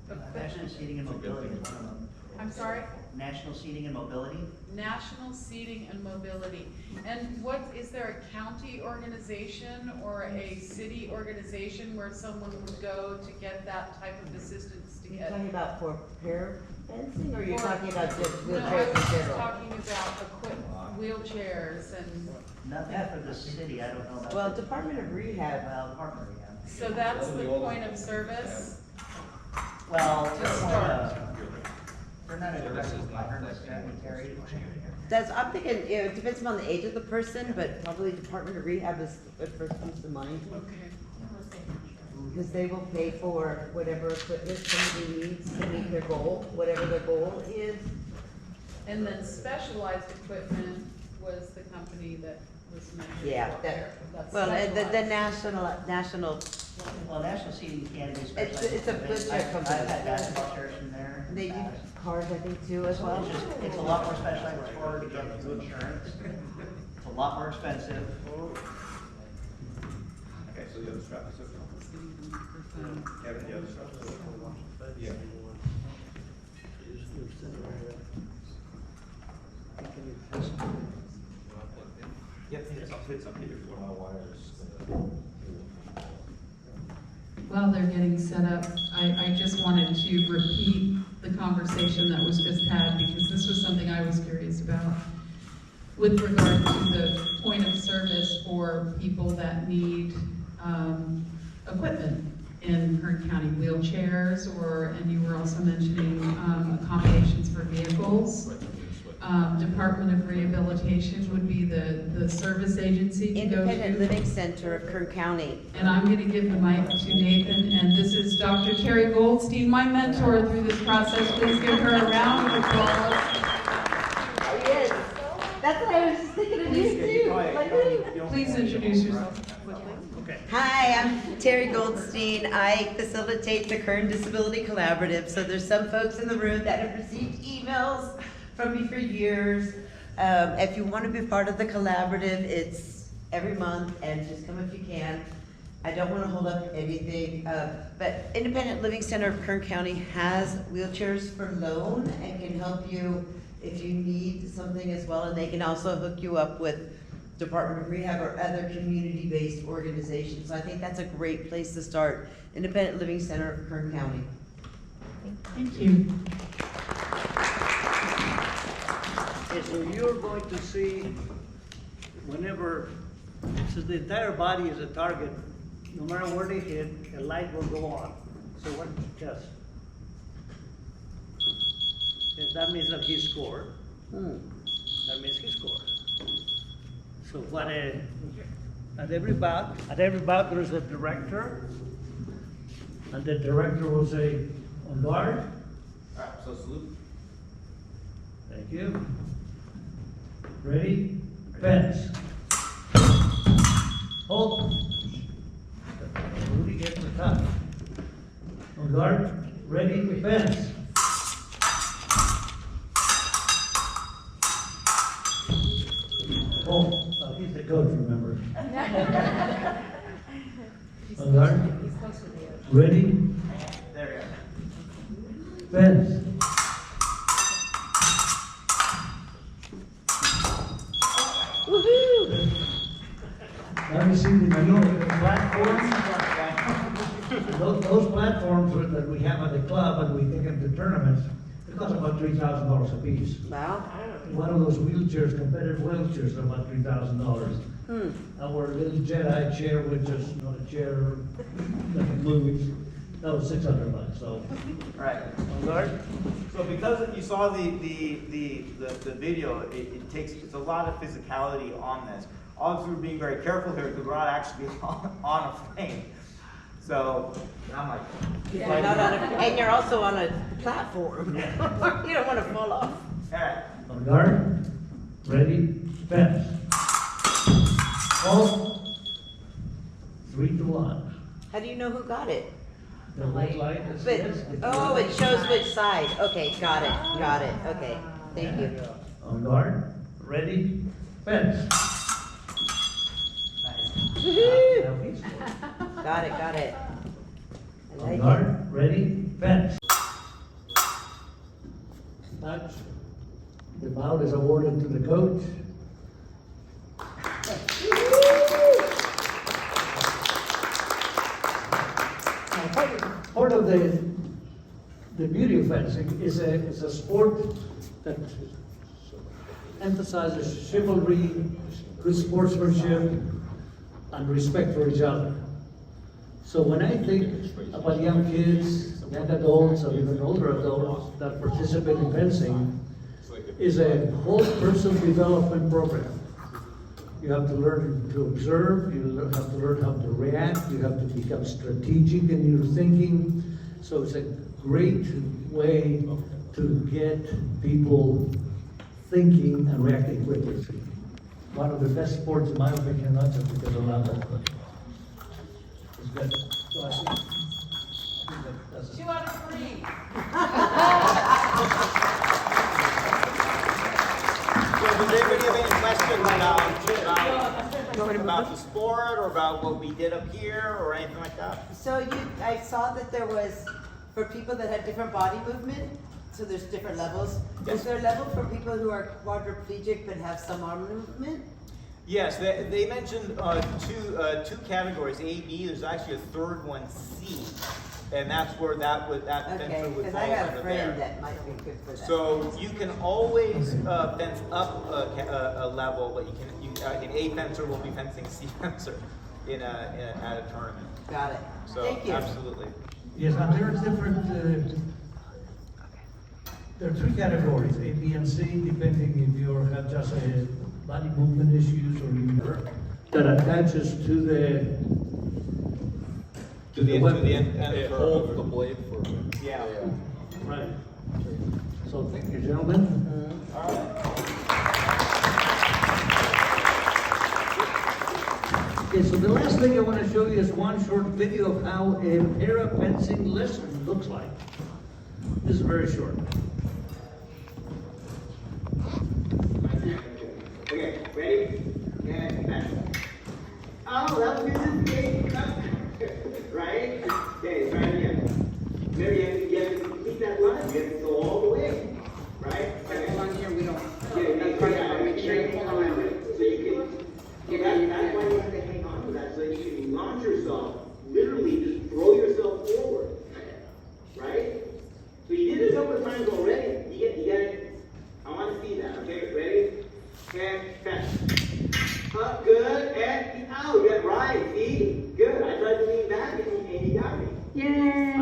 S1: equipment?
S4: Seating and Mobility is one of them.
S1: I'm sorry?
S4: National Seating and Mobility.
S1: National Seating and Mobility. And what, is there a county organization or a city organization where someone would go to get that type of assistance to
S22: You're
S1: get?
S22: talking about for parafencing, or you're
S1: Or-
S22: talking about just
S1: No, I
S22: wheelchairs
S1: was
S22: in
S1: just
S22: general?
S1: talking about wheelchairs and,
S4: Nothing for the city, I don't know about.
S22: Well, Department of Rehab,
S4: Department of Rehab.
S1: so that's the point of service?
S4: Well,
S1: To start.
S4: they're not a direct provider, that's sanitary.
S22: I'm thinking, it depends upon the age of the person, but probably Department of Rehab is what first comes to mind. Because they will pay for whatever equipment somebody needs to meet their goal, whatever their goal is.
S1: And then specialized equipment was the company that was mentioned.
S22: Yeah,
S1: That's
S22: well, and the
S1: specialized.
S22: national,
S4: Well, National Seating can do
S22: it's
S4: specialized.
S22: a wheelchair company.
S4: I've had basketball chairs from there.
S22: They do cars, I think, too, as well.
S4: It's a lot more specialized, it's harder to get through insurance. It's a lot more expensive.
S5: Okay, so the other strap is okay. Kevin, the other strap is okay. Yeah. Yep, it's up here for my wires.
S2: While they're getting set up, I just wanted to repeat the conversation that was just had, because this was something I was curious about with regard to the point of service for people that need equipment in Kern County, wheelchairs, and you were also mentioning accommodations for vehicles. Department of Rehabilitation would be the service agency to go to.
S22: Independent Living Center of Kern County.
S2: And I'm going to give the mic to Nathan, and this is Dr. Terry Goldstein, my mentor through this process. Please give her a round of applause.
S22: Yes, that's what I was just thinking of you too.
S2: Please introduce yourself quickly.
S22: Hi, I'm Terry Goldstein. I facilitate the Kern Disability Collaborative. So there's some folks in the room that have received emails from me for years. If you want to be part of the collaborative, it's every month, and just come if you can. I don't want to hold up anything, but Independent Living Center of Kern County has wheelchairs for loan and can help you if you need something as well, and they can also hook you up with Department of Rehab or other community-based organizations. So I think that's a great place to start. Independent Living Center of Kern County.
S2: Thank you.
S21: Okay, so you're going to see whenever, since the entire body is a target, no matter where they hit, a light will go on. So what just? If that means that he scored. That means he scored. So what at every bout there's a director, and the director will say, on guard.
S5: All right, so salute.
S21: Thank you. Ready? Fence. Hold. Rudy gets the top. On guard. Ready? Fence. Oh, he's the coach, remember? On guard. Ready?
S5: There you go.
S21: Fence.
S22: Woohoo!
S21: Now you see the platforms. Those platforms that we have at the club and we take them to tournaments, they're
S18: cost about $3,000 a piece.
S22: Wow.
S18: One of those wheelchairs, competitive wheelchairs, are about $3,000. Our little Jedi chair, which is not a chair that moves, that was $600. So.
S5: Right. On guard. So because you saw the video, it's a lot of physicality on this. Obviously, we're being very careful here because we're not actually on a frame. So I'm like,
S22: and you're also on a platform. You don't want to fall off.
S5: all right.
S18: On guard, ready, fence. Hold. 3 to 1.
S22: How do you know who got it?
S18: The white light is this.
S22: Oh, it shows which side. Okay, got it. Okay, thank you.
S18: On guard, ready, fence.
S22: Got it. I
S18: On
S22: like
S18: guard,
S22: it.
S18: ready, fence. Touch. The bout is awarded to the coach. Part of the beauty of fencing is a sport that emphasizes chivalry, good sportsmanship, and respect for each other. So when I think about young kids, young adults, or even older adults that participate in fencing, is a whole person development program. You have to learn to observe, you have to learn how to react, you have to become strategic in your thinking. So it's a great way to get people thinking and reacting quickly. One of the best sports, in my opinion, not just because I love it, but it's good. So I think that's
S1: 2 out of 3.
S5: So does anybody have any questions about the sport or about what we did up here or anything like that?
S22: So I saw that there was, for people that had different body movement, so there's different levels.
S5: Yes.
S22: Is there a level for people who are quadriplegic but have some arm movement?
S5: Yes, they mentioned two categories, A, B. There's actually a third one, C, and that's where that fencer would
S22: because
S5: fall
S22: I got
S5: under
S22: a friend
S5: there.
S22: that might be good for that.
S5: So you can always fence up a level, but an A fencer will be fencing C fencer at a tournament.
S22: Got it.
S5: So
S22: Thank you.
S5: absolutely.
S18: Yes, and there's different, there are 3 categories, A, B, and C, depending if you have just a body movement issues or you that attaches to the
S23: It holds the blade for.
S5: Yeah.
S18: Right. So thank you, gentlemen.
S5: All right.
S18: Okay, so the last thing I want to show you is one short video of how a para-fencing lesson looks like. This is very short.
S5: Okay, ready? And fence. Oh, that was good. Right? Okay, try it again. Remember, you have to keep that line. You have to go all the way. Right? Hold on here, we don't. Make sure you hold on. So you can, that's why you have to hang on to that, so you can launch yourself, literally just throw yourself forward. Right? So you did it a couple of times already. You get it. I want to see that. Okay, ready? And fence. Up, good, and out. Good, right, see? Good. I tried to lean back and you got me.
S22: Yay!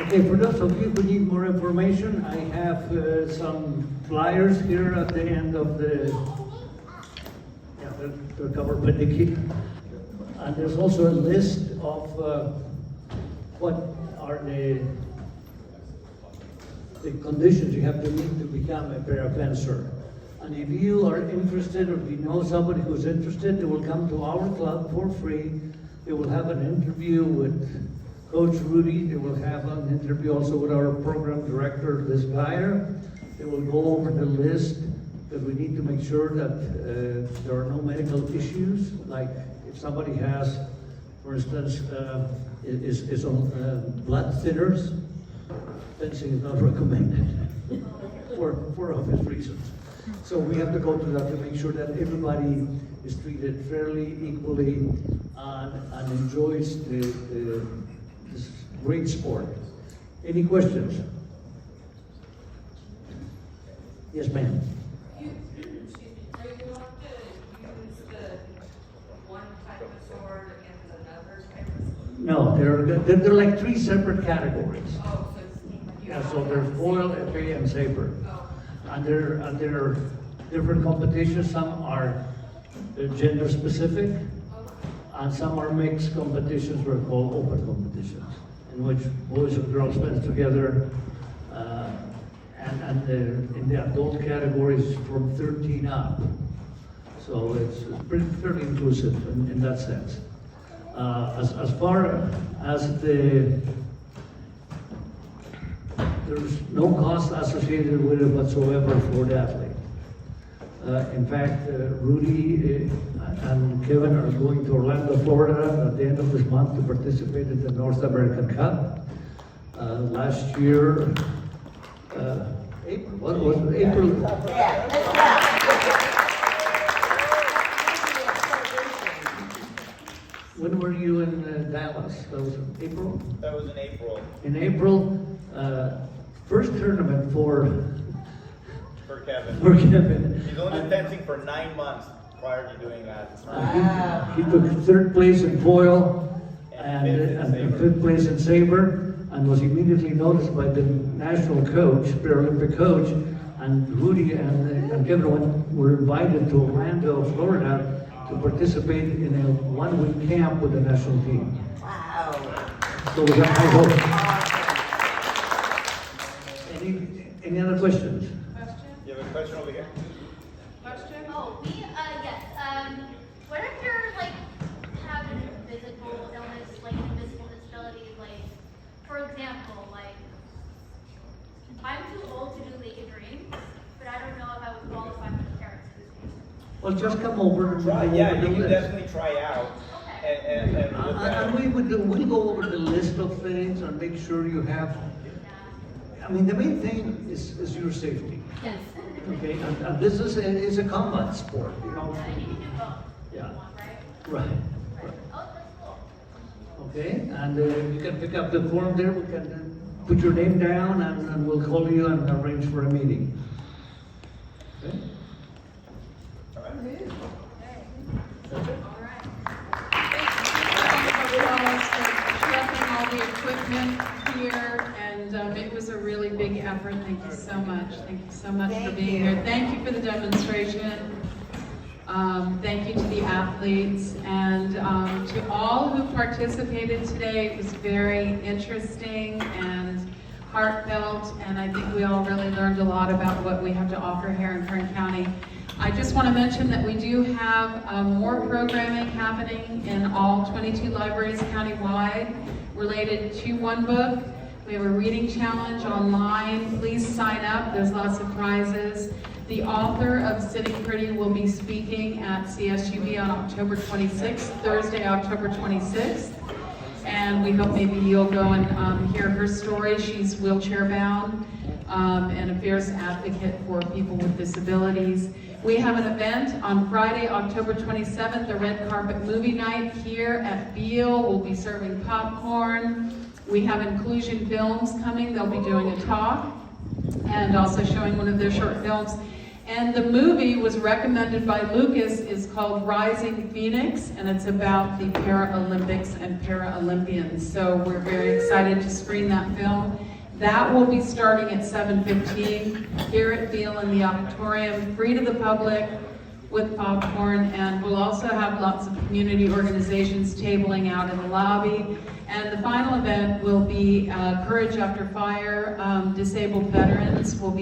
S18: Okay, for those of you who need more information, I have some flyers here at the end of the, they're covered by Nikki. And there's also a list of what are the conditions you have to meet to become a para-fencer. And if you are interested, or if you know somebody who's interested, they will come to our club for free. They will have an interview with Coach Rudy. They will have an interview also with our program director, Liz Geyer. They will go over the list, because we need to make sure that there are no medical issues, like if somebody has, for instance, is on blood thinners, fencing is not recommended for obvious reasons. So we have to go to that to make sure that everybody is treated fairly, equally, and enjoys this great sport. Any questions? Yes, ma'am.
S1: Are you going to use the one type of sword against another type of sword?
S18: No, they're like three separate categories.
S1: Oh, so it's.
S18: Yeah, so there's foil, epee, and saber.
S1: Oh.
S18: And they're different competitions. Some are gender specific, and some are mixed competitions. We're called open competitions, in which boys and girls spend together. And in the adult categories from 13 up. So it's pretty fairly inclusive in that sense. As far as there's no cost associated with it whatsoever for the athlete. In fact, Rudy and Kevin are going to Orlando, Florida at the end of this month to participate in the North American Cup. Last year, April, what was it? April? When were you in Dallas? That was in April?
S5: That was in April.
S18: In April, first tournament for
S5: Kevin.
S18: For Kevin.
S5: He's only been fencing for 9 months prior to doing that.
S18: He took third place in foil and fifth place in saber, and was immediately noticed by the national coach, Paralympic coach, and Rudy and Kevin were invited to Orlando, Florida, to participate in a one-week camp with the national team.
S22: Wow.
S18: So we got high hopes. Any other questions?
S5: You have a question over here?
S1: Question?
S6: Oh, me? Yes. What if you're like having a physical illness, like an invisible disability, like, for example, like, I'm too old to do naked rings, but I don't know if I would qualify for the Parents Association.
S18: Well, just come over and
S5: Try,
S18: we'll
S5: yeah,
S18: go over
S5: you
S18: the
S5: can
S18: list.
S5: definitely try out. And look at
S18: And we'll go over the list of things and make sure you have. I mean, the main thing is your safety.
S6: Yes.
S18: Okay, and this is a combat sport, you know. Yeah. Right.
S6: Oh, that's cool.
S18: Okay, and you can pick up the form there. We can put your name down, and we'll call you and arrange for a meeting. Okay.
S2: All the equipment here, and it was a really big effort. Thank you so much. Thank you so much for being here. Thank you for the demonstration. Thank you to the athletes and to all who participated today. It was very interesting and heartfelt, and I think we all really learned a lot about what we have to offer here in Kern County. I just want to mention that we do have more programming happening in all 22 libraries countywide related to One Book. We have a reading challenge online. Please sign up. There's lots of prizes. The author of Sitting Pretty will be speaking at CSUB on October 26th, Thursday, October 26th. And we hope maybe you'll go and hear her story. She's wheelchair bound and a fierce advocate for people with disabilities. We have an event on Friday, October 27th, a red carpet movie night here at Beale. We'll be serving popcorn. We have Inclusion Films coming. They'll be doing a talk and also showing one of their short films. And the movie was recommended by Lucas, is called Rising Phoenix, and it's about the Paralympics and Paralympians. So we're very excited to screen that film. That will be starting at 7:15 here at Beale in the auditorium, free to the public with popcorn, and we'll also have lots of community organizations tabling out in the lobby. And the final event will be Courage After Fire. Disabled veterans will be